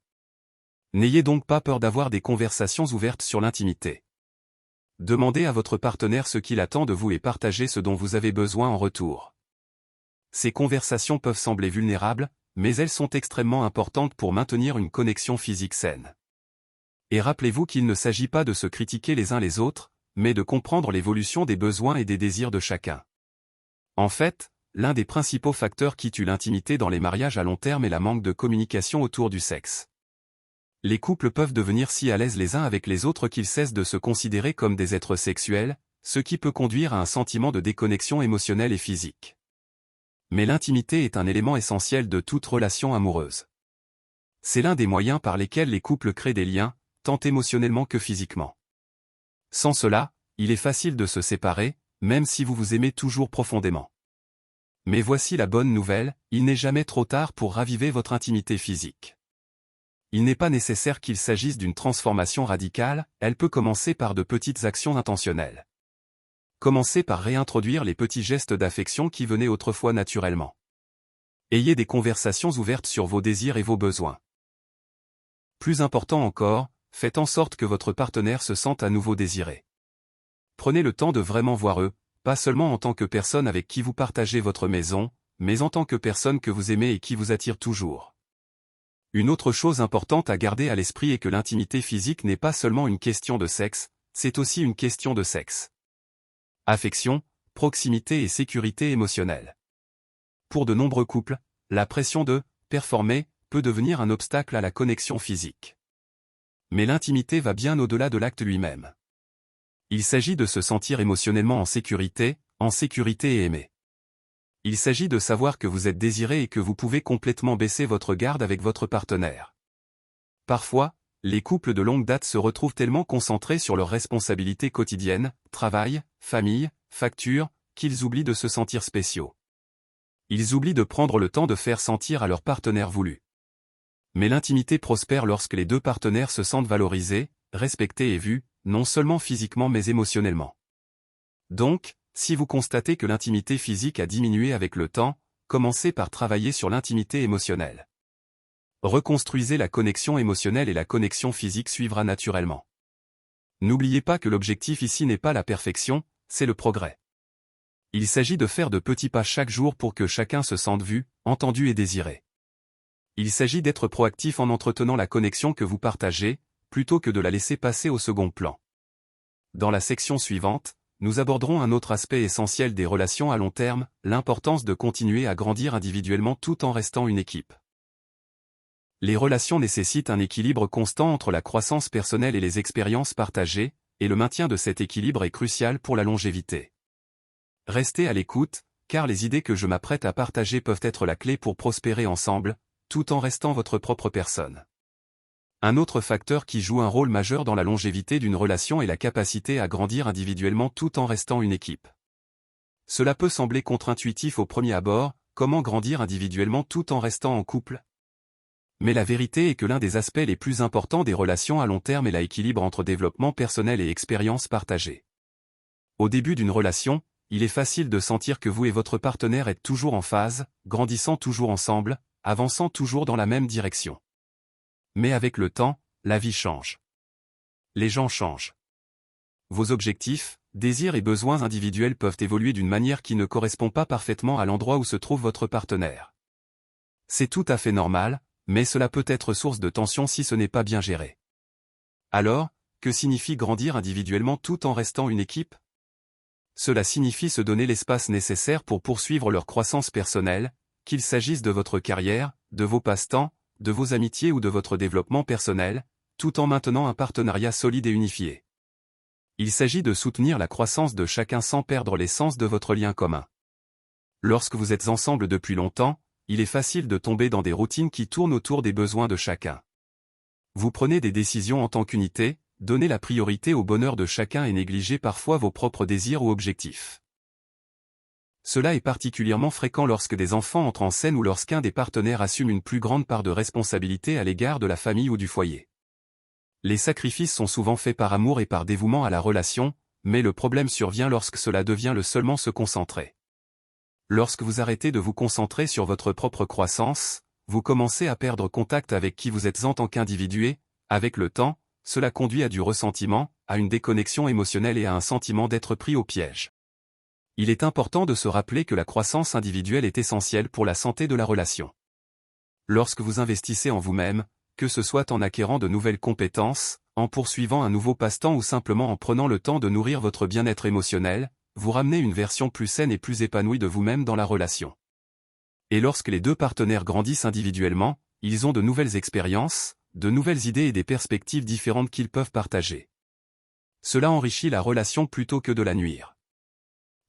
Speaker 1: N'ayez donc pas peur d'avoir des conversations ouvertes sur l'intimité. Demandez à votre partenaire ce qu'il attend de vous et partagez ce dont vous avez besoin en retour. Ces conversations peuvent sembler vulnérables, mais elles sont extrêmement importantes pour maintenir une connexion physique saine. Et rappelez-vous qu'il ne s'agit pas de se critiquer les uns les autres, mais de comprendre l'évolution des besoins et des désirs de chacun. En fait, l'un des principaux facteurs qui tue l'intimité dans les mariages à long terme est la manque de communication autour du sexe. Les couples peuvent devenir si à l'aise les uns avec les autres qu'ils cessent de se considérer comme des êtres sexuels, ce qui peut conduire à un sentiment de déconnexion émotionnelle et physique. Mais l'intimité est un élément essentiel de toute relation amoureuse. C'est l'un des moyens par lesquels les couples créent des liens, tant émotionnellement que physiquement. Sans cela, il est facile de se séparer, même si vous vous aimez toujours profondément. Mais voici la bonne nouvelle, il n'est jamais trop tard pour raviver votre intimité physique. Il n'est pas nécessaire qu'il s'agisse d'une transformation radicale, elle peut commencer par de petites actions intentionnelles. Commencez par réintroduire les petits gestes d'affection qui venaient autrefois naturellement. Ayez des conversations ouvertes sur vos désirs et vos besoins. Plus important encore, faites en sorte que votre partenaire se sente à nouveau désiré. Prenez le temps de vraiment voir eux, pas seulement en tant que personne avec qui vous partagez votre maison, mais en tant que personne que vous aimez et qui vous attire toujours. Une autre chose importante à garder à l'esprit est que l'intimité physique n'est pas seulement une question de sexe, c'est aussi une question de sexe. Affection, proximité et sécurité émotionnelle. Pour de nombreux couples, la pression de « performer » peut devenir un obstacle à la connexion physique. Mais l'intimité va bien au-delà de l'acte lui-même. Il s'agit de se sentir émotionnellement en sécurité et aimé. Il s'agit de savoir que vous êtes désiré et que vous pouvez complètement baisser votre garde avec votre partenaire. Parfois, les couples de longue date se retrouvent tellement concentrés sur leurs responsabilités quotidiennes, travail, famille, factures, qu'ils oublient de se sentir spéciaux. Ils oublient de prendre le temps de faire sentir à leur partenaire voulu. Mais l'intimité prospère lorsque les deux partenaires se sentent valorisés, respectés et vus, non seulement physiquement mais émotionnellement. Donc, si vous constatez que l'intimité physique a diminué avec le temps, commencez par travailler sur l'intimité émotionnelle. Reconstruisez la connexion émotionnelle et la connexion physique suivra naturellement. N'oubliez pas que l'objectif ici n'est pas la perfection, c'est le progrès. Il s'agit de faire de petits pas chaque jour pour que chacun se sente vu, entendu et désiré. Il s'agit d'être proactif en entretenant la connexion que vous partagez, plutôt que de la laisser passer au second plan. Dans la section suivante, nous aborderons un autre aspect essentiel des relations à long terme, l'importance de continuer à grandir individuellement tout en restant une équipe. Les relations nécessitent un équilibre constant entre la croissance personnelle et les expériences partagées, et le maintien de cet équilibre est crucial pour la longévité. Restez à l'écoute, car les idées que je m'apprête à partager peuvent être la clé pour prospérer ensemble, tout en restant votre propre personne. Un autre facteur qui joue un rôle majeur dans la longévité d'une relation est la capacité à grandir individuellement tout en restant une équipe. Cela peut sembler contre-intuitif au premier abord, comment grandir individuellement tout en restant en couple ? Mais la vérité est que l'un des aspects les plus importants des relations à long terme est l'équilibre entre développement personnel et expérience partagée. Au début d'une relation, il est facile de sentir que vous et votre partenaire êtes toujours en phase, grandissant toujours ensemble, avançant toujours dans la même direction. Mais avec le temps, la vie change. Les gens changent. Vos objectifs, désirs et besoins individuels peuvent évoluer d'une manière qui ne correspond pas parfaitement à l'endroit où se trouve votre partenaire. C'est tout à fait normal, mais cela peut être source de tension si ce n'est pas bien géré. Alors, que signifie grandir individuellement tout en restant une équipe ? Cela signifie se donner l'espace nécessaire pour poursuivre leur croissance personnelle, qu'il s'agisse de votre carrière, de vos passe-temps, de vos amitiés ou de votre développement personnel, tout en maintenant un partenariat solide et unifié. Il s'agit de soutenir la croissance de chacun sans perdre l'essence de votre lien commun. Lorsque vous êtes ensemble depuis longtemps, il est facile de tomber dans des routines qui tournent autour des besoins de chacun. Vous prenez des décisions en tant qu'unité, donnez la priorité au bonheur de chacun et négligez parfois vos propres désirs ou objectifs. Cela est particulièrement fréquent lorsque des enfants entrent en scène ou lorsqu'un des partenaires assume une plus grande part de responsabilité à l'égard de la famille ou du foyer. Les sacrifices sont souvent faits par amour et par dévouement à la relation, mais le problème survient lorsque cela devient le seulement se concentrer. Lorsque vous arrêtez de vous concentrer sur votre propre croissance, vous commencez à perdre contact avec qui vous êtes en tant qu'individu et, Avec le temps, cela conduit à du ressentiment, à une déconnexion émotionnelle et à un sentiment d'être pris au piège. Il est important de se rappeler que la croissance individuelle est essentielle pour la santé de la relation. Lorsque vous investissez en vous-même, que ce soit en acquérant de nouvelles compétences, en poursuivant un nouveau passe-temps ou simplement en prenant le temps de nourrir votre bien-être émotionnel, vous ramenez une version plus saine et plus épanouie de vous-même dans la relation. Et lorsque les deux partenaires grandissent individuellement, ils ont de nouvelles expériences, de nouvelles idées et des perspectives différentes qu'ils peuvent partager. Cela enrichit la relation plutôt que de la nuire.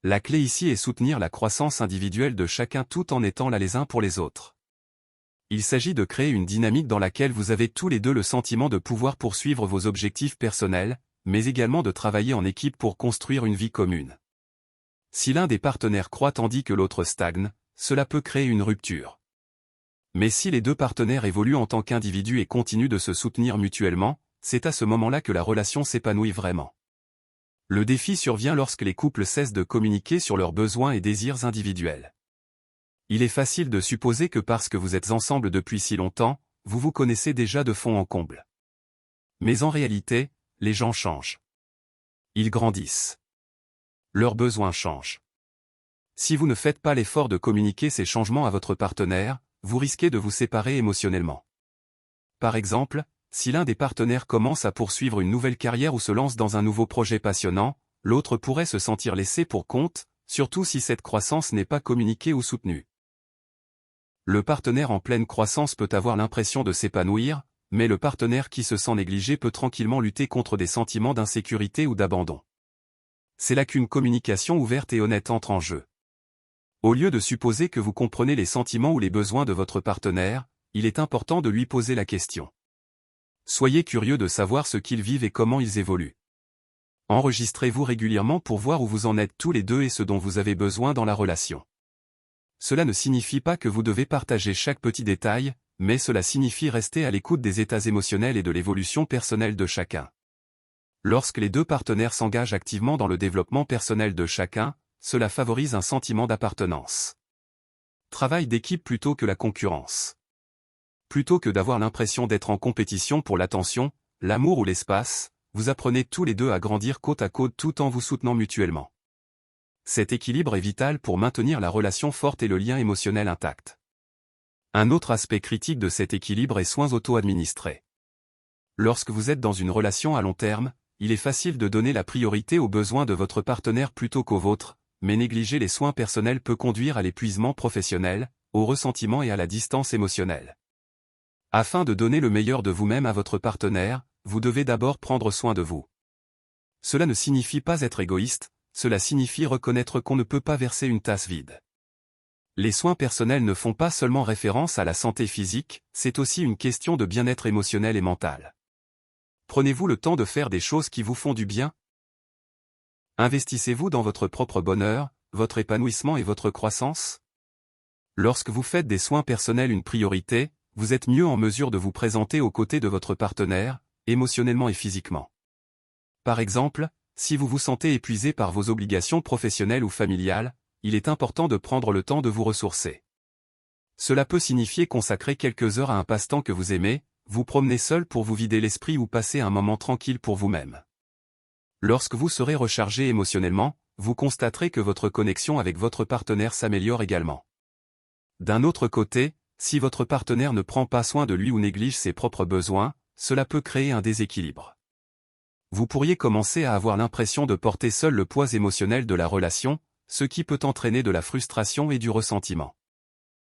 Speaker 1: La clé ici est soutenir la croissance individuelle de chacun tout en étant là les uns pour les autres. Il s'agit de créer une dynamique dans laquelle vous avez tous les deux le sentiment de pouvoir poursuivre vos objectifs personnels, mais également de travailler en équipe pour construire une vie commune. Si l'un des partenaires croît tandis que l'autre stagne, cela peut créer une rupture. Mais si les deux partenaires évoluent en tant qu'individus et continuent de se soutenir mutuellement, c'est à ce moment-là que la relation s'épanouit vraiment. Le défi survient lorsque les couples cessent de communiquer sur leurs besoins et désirs individuels. Il est facile de supposer que parce que vous êtes ensemble depuis si longtemps, vous vous connaissez déjà de fond en comble. Mais en réalité, les gens changent. Ils grandissent. Leurs besoins changent. Si vous ne faites pas l'effort de communiquer ces changements à votre partenaire, vous risquez de vous séparer émotionnellement. Par exemple, si l'un des partenaires commence à poursuivre une nouvelle carrière ou se lance dans un nouveau projet passionnant, l'autre pourrait se sentir laissé pour compte, surtout si cette croissance n'est pas communiquée ou soutenue. Le partenaire en pleine croissance peut avoir l'impression de s'épanouir, mais le partenaire qui se sent négligé peut tranquillement lutter contre des sentiments d'insécurité ou d'abandon. C'est là qu'une communication ouverte et honnête entre en jeu. Au lieu de supposer que vous comprenez les sentiments ou les besoins de votre partenaire, il est important de lui poser la question. Soyez curieux de savoir ce qu'ils vivent et comment ils évoluent. Enregistrez-vous régulièrement pour voir où vous en êtes tous les deux et ce dont vous avez besoin dans la relation. Cela ne signifie pas que vous devez partager chaque petit détail, mais cela signifie rester à l'écoute des états émotionnels et de l'évolution personnelle de chacun. Lorsque les deux partenaires s'engagent activement dans le développement personnel de chacun, cela favorise un sentiment d'appartenance. Travail d'équipe plutôt que la concurrence. Plutôt que d'avoir l'impression d'être en compétition pour l'attention, l'amour ou l'espace, vous apprenez tous les deux à grandir côte à côte tout en vous soutenant mutuellement. Cet équilibre est vital pour maintenir la relation forte et le lien émotionnel intact. Un autre aspect critique de cet équilibre est soins auto-administrés. Lorsque vous êtes dans une relation à long terme, il est facile de donner la priorité aux besoins de votre partenaire plutôt qu'aux vôtres, mais négliger les soins personnels peut conduire à l'épuisement professionnel, au ressentiment et à la distance émotionnelle. Afin de donner le meilleur de vous-même à votre partenaire, vous devez d'abord prendre soin de vous. Cela ne signifie pas être égoïste, cela signifie reconnaître qu'on ne peut pas verser une tasse vide. Les soins personnels ne font pas seulement référence à la santé physique, c'est aussi une question de bien-être émotionnel et mental. Prenez-vous le temps de faire des choses qui vous font du bien? Investissez-vous dans votre propre bonheur, votre épanouissement et votre croissance? Lorsque vous faites des soins personnels une priorité, vous êtes mieux en mesure de vous présenter aux côtés de votre partenaire, émotionnellement et physiquement. Par exemple, si vous vous sentez épuisé par vos obligations professionnelles ou familiales, il est important de prendre le temps de vous ressourcer. Cela peut signifier consacrer quelques heures à un passe-temps que vous aimez, vous promener seul pour vous vider l'esprit ou passer un moment tranquille pour vous-même. Lorsque vous serez rechargé émotionnellement, vous constaterez que votre connexion avec votre partenaire s'améliore également. D'un autre côté, si votre partenaire ne prend pas soin de lui ou néglige ses propres besoins, cela peut créer un déséquilibre. Vous pourriez commencer à avoir l'impression de porter seul le poids émotionnel de la relation, ce qui peut entraîner de la frustration et du ressentiment.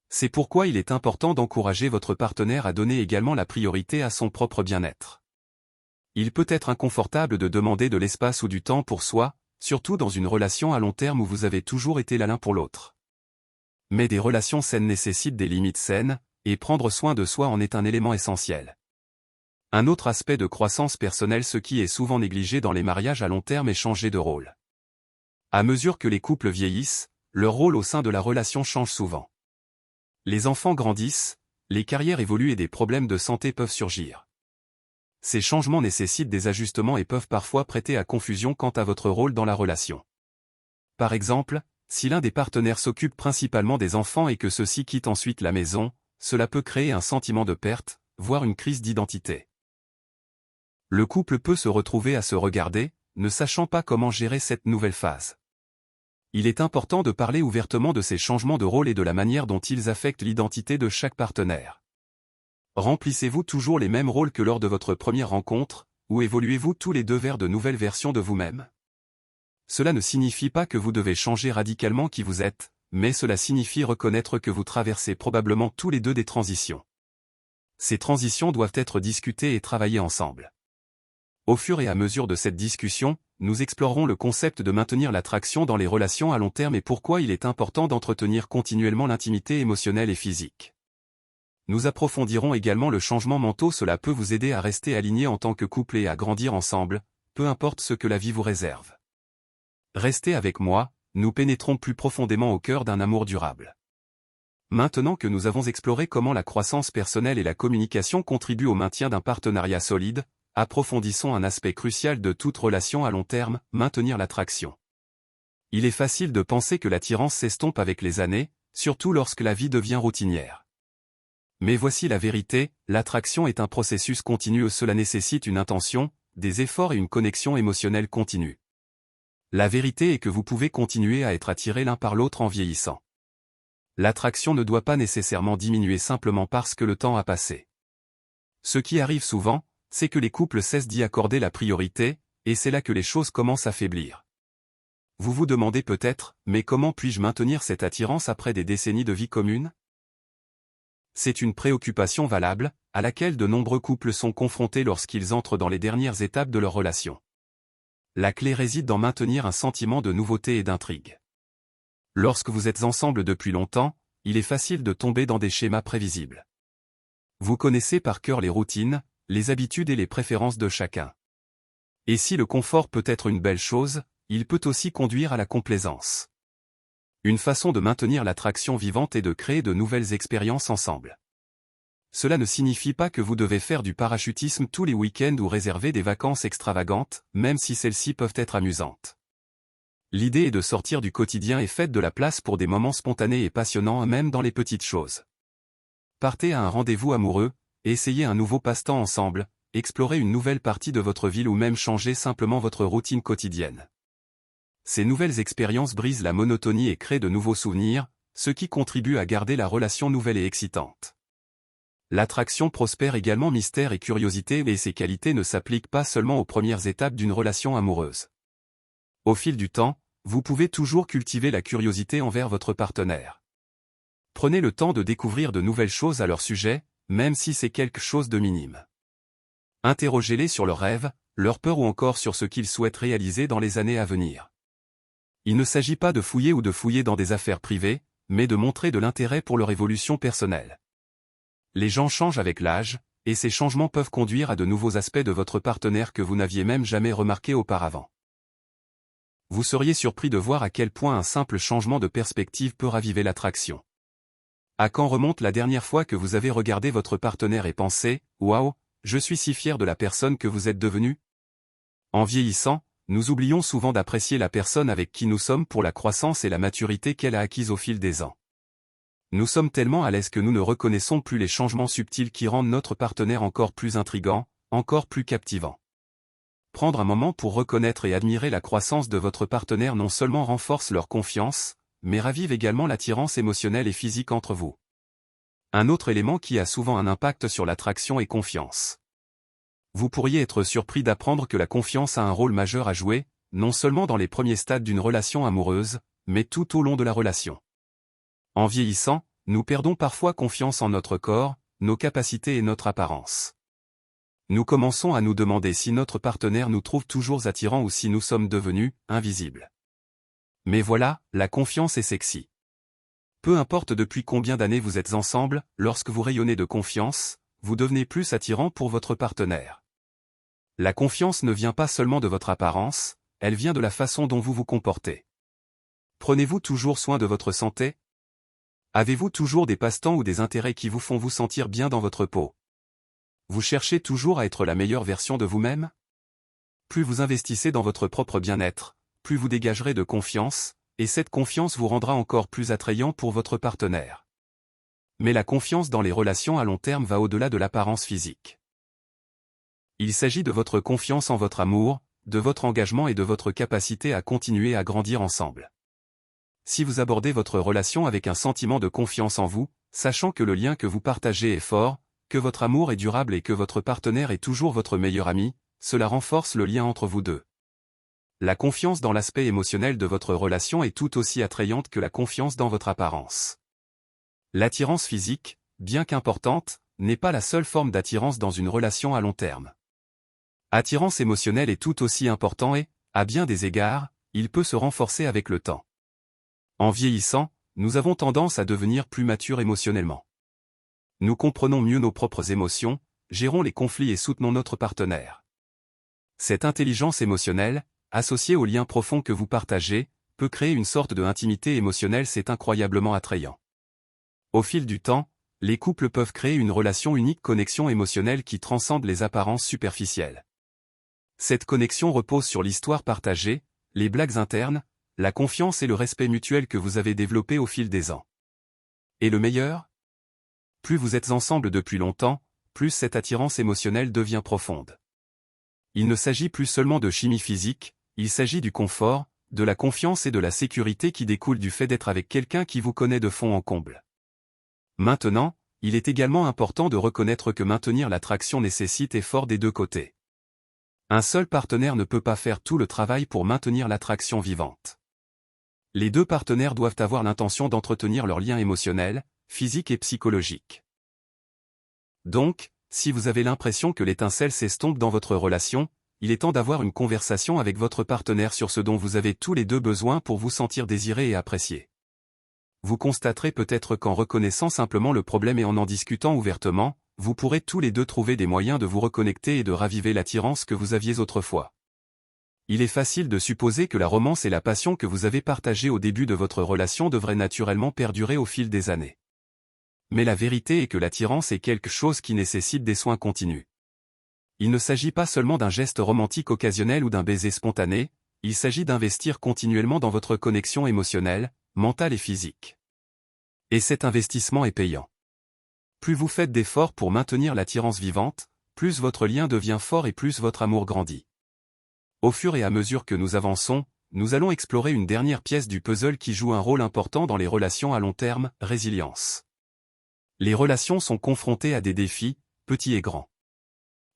Speaker 1: C'est pourquoi il est important d'encourager votre partenaire à donner également la priorité à son propre bien-être. Il peut être inconfortable de demander de l'espace ou du temps pour soi, surtout dans une relation à long terme où vous avez toujours été là l'un pour l'autre. Mais des relations saines nécessitent des limites saines, et prendre soin de soi en est un élément essentiel. Un autre aspect de croissance personnelle, ce qui est souvent négligé dans les mariages à long terme, est changer de rôle. À mesure que les couples vieillissent, leur rôle au sein de la relation change souvent. Les enfants grandissent, les carrières évoluent et des problèmes de santé peuvent surgir. Ces changements nécessitent des ajustements et peuvent parfois prêter à confusion quant à votre rôle dans la relation. Par exemple, si l'un des partenaires s'occupe principalement des enfants et que ceux-ci quittent ensuite la maison, cela peut créer un sentiment de perte, voire une crise d'identité. Le couple peut se retrouver à se regarder, ne sachant pas comment gérer cette nouvelle phase. Il est important de parler ouvertement de ces changements de rôle et de la manière dont ils affectent l'identité de chaque partenaire. Remplissez-vous toujours les mêmes rôles que lors de votre première rencontre, ou évoluez-vous tous les deux vers de nouvelles versions de vous-même? Cela ne signifie pas que vous devez changer radicalement qui vous êtes, mais cela signifie reconnaître que vous traversez probablement tous les deux des transitions. Ces transitions doivent être discutées et travaillées ensemble. Au fur et à mesure de cette discussion, nous explorerons le concept de maintenir l'attraction dans les relations à long terme et pourquoi il est important d'entretenir continuellement l'intimité émotionnelle et physique. Nous approfondirons également le changement mental, cela peut vous aider à rester aligné en tant que couple et à grandir ensemble, peu importe ce que la vie vous réserve. Restez avec moi, nous pénétrons plus profondément au cœur d'un amour durable. Maintenant que nous avons exploré comment la croissance personnelle et la communication contribuent au maintien d'un partenariat solide, approfondissons un aspect crucial de toute relation à long terme, maintenir l'attraction. Il est facile de penser que l'attirance s'estompe avec les années, surtout lorsque la vie devient routinière. Mais voici la vérité, l'attraction est un processus continu, cela nécessite une intention, des efforts et une connexion émotionnelle continue. La vérité est que vous pouvez continuer à être attirés l'un par l'autre en vieillissant. L'attraction ne doit pas nécessairement diminuer simplement parce que le temps a passé. Ce qui arrive souvent, c'est que les couples cessent d'y accorder la priorité, et c'est là que les choses commencent à faiblir. Vous vous demandez peut-être, mais comment puis-je maintenir cette attirance après des décennies de vie commune? C'est une préoccupation valable, à laquelle de nombreux couples sont confrontés lorsqu'ils entrent dans les dernières étapes de leur relation. La clé réside dans maintenir un sentiment de nouveauté et d'intrigue. Lorsque vous êtes ensemble depuis longtemps, il est facile de tomber dans des schémas prévisibles. Vous connaissez par cœur les routines, les habitudes et les préférences de chacun. Et si le confort peut être une belle chose, il peut aussi conduire à la complaisance. Une façon de maintenir l'attraction vivante est de créer de nouvelles expériences ensemble. Cela ne signifie pas que vous devez faire du parachutisme tous les week-ends ou réserver des vacances extravagantes, même si celles-ci peuvent être amusantes. L'idée est de sortir du quotidien et faites de la place pour des moments spontanés et passionnants même dans les petites choses. Partez à un rendez-vous amoureux, essayez un nouveau passe-temps ensemble, explorez une nouvelle partie de votre ville ou même changez simplement votre routine quotidienne. Ces nouvelles expériences brisent la monotonie et créent de nouveaux souvenirs, ce qui contribue à garder la relation nouvelle et excitante. L'attraction prospère également mystère et curiosité et ces qualités ne s'appliquent pas seulement aux premières étapes d'une relation amoureuse. Au fil du temps, vous pouvez toujours cultiver la curiosité envers votre partenaire. Prenez le temps de découvrir de nouvelles choses à leur sujet, même si c'est quelque chose de minime. Interrogez-les sur leurs rêves, leurs peurs ou encore sur ce qu'ils souhaitent réaliser dans les années à venir. Il ne s'agit pas de fouiller ou de fouiller dans des affaires privées, mais de montrer de l'intérêt pour leur évolution personnelle. Les gens changent avec l'âge, et ces changements peuvent conduire à de nouveaux aspects de votre partenaire que vous n'aviez même jamais remarqués auparavant. Vous seriez surpris de voir à quel point un simple changement de perspective peut raviver l'attraction. À quand remonte la dernière fois que vous avez regardé votre partenaire et pensé « Waouh, je suis si fier de la personne que vous êtes devenue ». En vieillissant, nous oublions souvent d'apprécier la personne avec qui nous sommes pour la croissance et la maturité qu'elle a acquise au fil des ans. Nous sommes tellement à l'aise que nous ne reconnaissons plus les changements subtils qui rendent notre partenaire encore plus intrigant, encore plus captivant. Prendre un moment pour reconnaître et admirer la croissance de votre partenaire non seulement renforce leur confiance, mais ravive également l'attirance émotionnelle et physique entre vous. Un autre élément qui a souvent un impact sur l'attraction est confiance. Vous pourriez être surpris d'apprendre que la confiance a un rôle majeur à jouer, non seulement dans les premiers stades d'une relation amoureuse, mais tout au long de la relation. En vieillissant, nous perdons parfois confiance en notre corps, nos capacités et notre apparence. Nous commençons à nous demander si notre partenaire nous trouve toujours attirants ou si nous sommes devenus invisibles. Mais voilà, la confiance est sexy. Peu importe depuis combien d'années vous êtes ensemble, lorsque vous rayonnez de confiance, vous devenez plus attirant pour votre partenaire. La confiance ne vient pas seulement de votre apparence, elle vient de la façon dont vous vous comportez. Prenez-vous toujours soin de votre santé? Avez-vous toujours des passe-temps ou des intérêts qui vous font vous sentir bien dans votre peau? Vous cherchez toujours à être la meilleure version de vous-même? Plus vous investissez dans votre propre bien-être, plus vous dégagerez de confiance, et cette confiance vous rendra encore plus attrayant pour votre partenaire. Mais la confiance dans les relations à long terme va au-delà de l'apparence physique. Il s'agit de votre confiance en votre amour, de votre engagement et de votre capacité à continuer à grandir ensemble. Si vous abordez votre relation avec un sentiment de confiance en vous, sachant que le lien que vous partagez est fort, que votre amour est durable et que votre partenaire est toujours votre meilleur ami, cela renforce le lien entre vous deux. La confiance dans l'aspect émotionnel de votre relation est tout aussi attrayante que la confiance dans votre apparence. L'attirance physique, bien qu'importante, n'est pas la seule forme d'attirance dans une relation à long terme. Attirance émotionnelle est tout aussi important et, à bien des égards, il peut se renforcer avec le temps. En vieillissant, nous avons tendance à devenir plus matures émotionnellement. Nous comprenons mieux nos propres émotions, gérons les conflits et soutenons notre partenaire. Cette intelligence émotionnelle, associée au lien profond que vous partagez, peut créer une sorte de intimité émotionnelle. C'est incroyablement attrayant. Au fil du temps, les couples peuvent créer une relation unique, connexion émotionnelle qui transcende les apparences superficielles. Cette connexion repose sur l'histoire partagée, les blagues internes, la confiance et le respect mutuel que vous avez développé au fil des ans. Et le meilleur ? Plus vous êtes ensemble depuis longtemps, plus cette attirance émotionnelle devient profonde. Il ne s'agit plus seulement de chimie physique, il s'agit du confort, de la confiance et de la sécurité qui découlent du fait d'être avec quelqu'un qui vous connaît de fond en comble. Maintenant, il est également important de reconnaître que maintenir l'attraction nécessite effort des deux côtés. Un seul partenaire ne peut pas faire tout le travail pour maintenir l'attraction vivante. Les deux partenaires doivent avoir l'intention d'entretenir leur lien émotionnel, physique et psychologique. Donc, si vous avez l'impression que l'étincelle s'estompe dans votre relation, il est temps d'avoir une conversation avec votre partenaire sur ce dont vous avez tous les deux besoin pour vous sentir désiré et apprécié. Vous constaterez peut-être qu'en reconnaissant simplement le problème et en discutant ouvertement, vous pourrez tous les deux trouver des moyens de vous reconnecter et de raviver l'attirance que vous aviez autrefois. Il est facile de supposer que la romance et la passion que vous avez partagées au début de votre relation devraient naturellement perdurer au fil des années. Mais la vérité est que l'attirance est quelque chose qui nécessite des soins continus. Il ne s'agit pas seulement d'un geste romantique occasionnel ou d'un baiser spontané, il s'agit d'investir continuellement dans votre connexion émotionnelle, mentale et physique. Et cet investissement est payant. Plus vous faites d'efforts pour maintenir l'attirance vivante, plus votre lien devient fort et plus votre amour grandit. Au fur et à mesure que nous avançons, nous allons explorer une dernière pièce du puzzle qui joue un rôle important dans les relations à long terme, résilience. Les relations sont confrontées à des défis, petits et grands.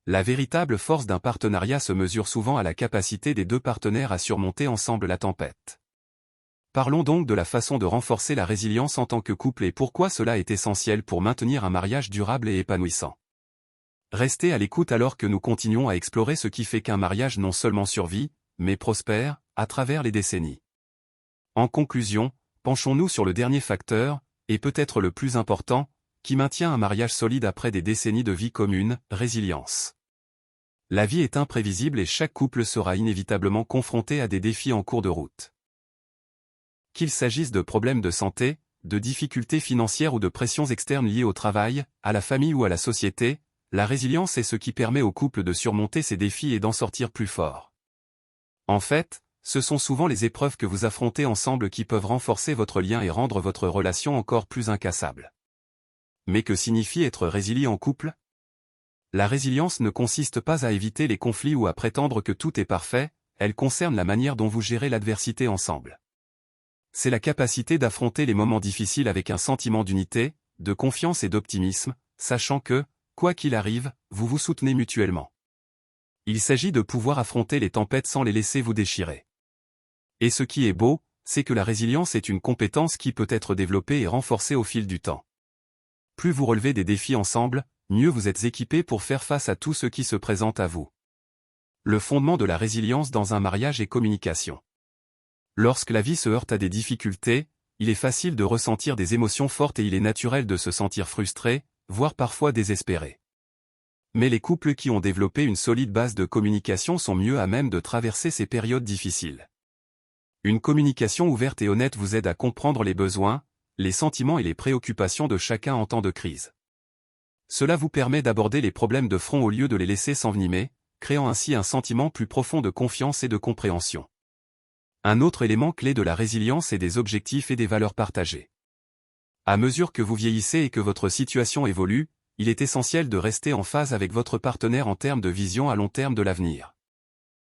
Speaker 1: La véritable force d'un partenariat se mesure souvent à la capacité des deux partenaires à surmonter ensemble la tempête. Parlons donc de la façon de renforcer la résilience en tant que couple et pourquoi cela est essentiel pour maintenir un mariage durable et épanouissant. Restez à l'écoute alors que nous continuons à explorer ce qui fait qu'un mariage non seulement survit, mais prospère, à travers les décennies. En conclusion, penchons-nous sur le dernier facteur, et peut-être le plus important, qui maintient un mariage solide après des décennies de vie commune, résilience. La vie est imprévisible et chaque couple sera inévitablement confronté à des défis en cours de route. Qu'il s'agisse de problèmes de santé, de difficultés financières ou de pressions externes liées au travail, à la famille ou à la société, la résilience est ce qui permet au couple de surmonter ces défis et d'en sortir plus fort. En fait, ce sont souvent les épreuves que vous affrontez ensemble qui peuvent renforcer votre lien et rendre votre relation encore plus incassable. Mais que signifie être résilient en couple ? La résilience ne consiste pas à éviter les conflits ou à prétendre que tout est parfait, elle concerne la manière dont vous gérez l'adversité ensemble. C'est la capacité d'affronter les moments difficiles avec un sentiment d'unité, de confiance et d'optimisme, sachant que, quoi qu'il arrive, vous vous soutenez mutuellement. Il s'agit de pouvoir affronter les tempêtes sans les laisser vous déchirer. Et ce qui est beau, c'est que la résilience est une compétence qui peut être développée et renforcée au fil du temps. Plus vous relevez des défis ensemble, mieux vous êtes équipé pour faire face à tout ce qui se présente à vous. Le fondement de la résilience dans un mariage est communication. Lorsque la vie se heurte à des difficultés, il est facile de ressentir des émotions fortes et il est naturel de se sentir frustré, voire parfois désespéré. Mais les couples qui ont développé une solide base de communication sont mieux à même de traverser ces périodes difficiles. Une communication ouverte et honnête vous aide à comprendre les besoins, les sentiments et les préoccupations de chacun en temps de crise. Cela vous permet d'aborder les problèmes de front au lieu de les laisser s'envenimer, créant ainsi un sentiment plus profond de confiance et de compréhension. Un autre élément clé de la résilience est des objectifs et des valeurs partagées. À mesure que vous vieillissez et que votre situation évolue, il est essentiel de rester en phase avec votre partenaire en termes de vision à long terme de l'avenir.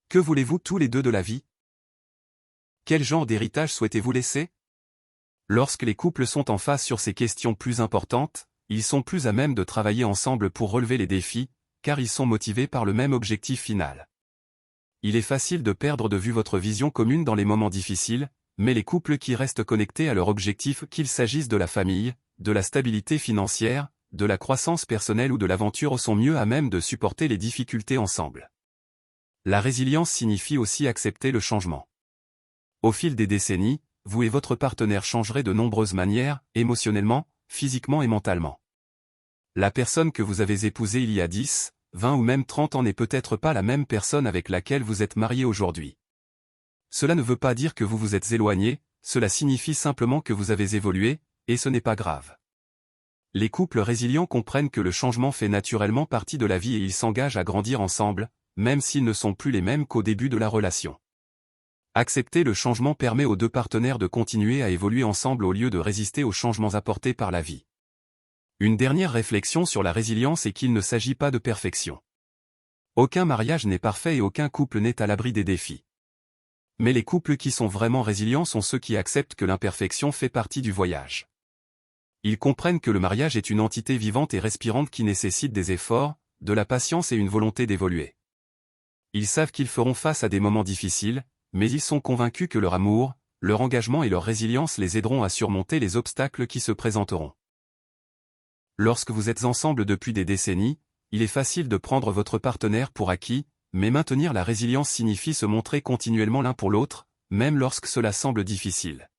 Speaker 1: Que voulez-vous tous les deux de la vie? Quel genre d'héritage souhaitez-vous laisser? Lorsque les couples sont en phase sur ces questions plus importantes, ils sont plus à même de travailler ensemble pour relever les défis, car ils sont motivés par le même objectif final. Il est facile de perdre de vue votre vision commune dans les moments difficiles, mais les couples qui restent connectés à leur objectif, qu'il s'agisse de la famille, de la stabilité financière, de la croissance personnelle ou de l'aventure, sont mieux à même de supporter les difficultés ensemble. La résilience signifie aussi accepter le changement. Au fil des décennies, vous et votre partenaire changerez de nombreuses manières, émotionnellement, physiquement et mentalement. La personne que vous avez épousée il y a 10, 20 ou même 30 ans n'est peut-être pas la même personne avec laquelle vous êtes marié aujourd'hui. Cela ne veut pas dire que vous vous êtes éloigné, cela signifie simplement que vous avez évolué, et ce n'est pas grave. Les couples résilients comprennent que le changement fait naturellement partie de la vie et ils s'engagent à grandir ensemble, même s'ils ne sont plus les mêmes qu'au début de la relation. Accepter le changement permet aux deux partenaires de continuer à évoluer ensemble au lieu de résister aux changements apportés par la vie. Une dernière réflexion sur la résilience est qu'il ne s'agit pas de perfection. Aucun mariage n'est parfait et aucun couple n'est à l'abri des défis. Mais les couples qui sont vraiment résilients sont ceux qui acceptent que l'imperfection fait partie du voyage. Ils comprennent que le mariage est une entité vivante et respirante qui nécessite des efforts, de la patience et une volonté d'évoluer. Ils savent qu'ils feront face à des moments difficiles, mais ils sont convaincus que leur amour, leur engagement et leur résilience les aideront à surmonter les obstacles qui se présenteront. Lorsque vous êtes ensemble depuis des décennies, il est facile de prendre votre partenaire pour acquis, mais maintenir la résilience signifie se montrer continuellement l'un pour l'autre, même lorsque cela semble difficile.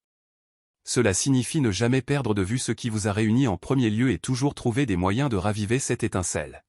Speaker 1: Cela signifie ne jamais perdre de vue ce qui vous a réunis en premier lieu et toujours trouver des moyens de raviver cette étincelle.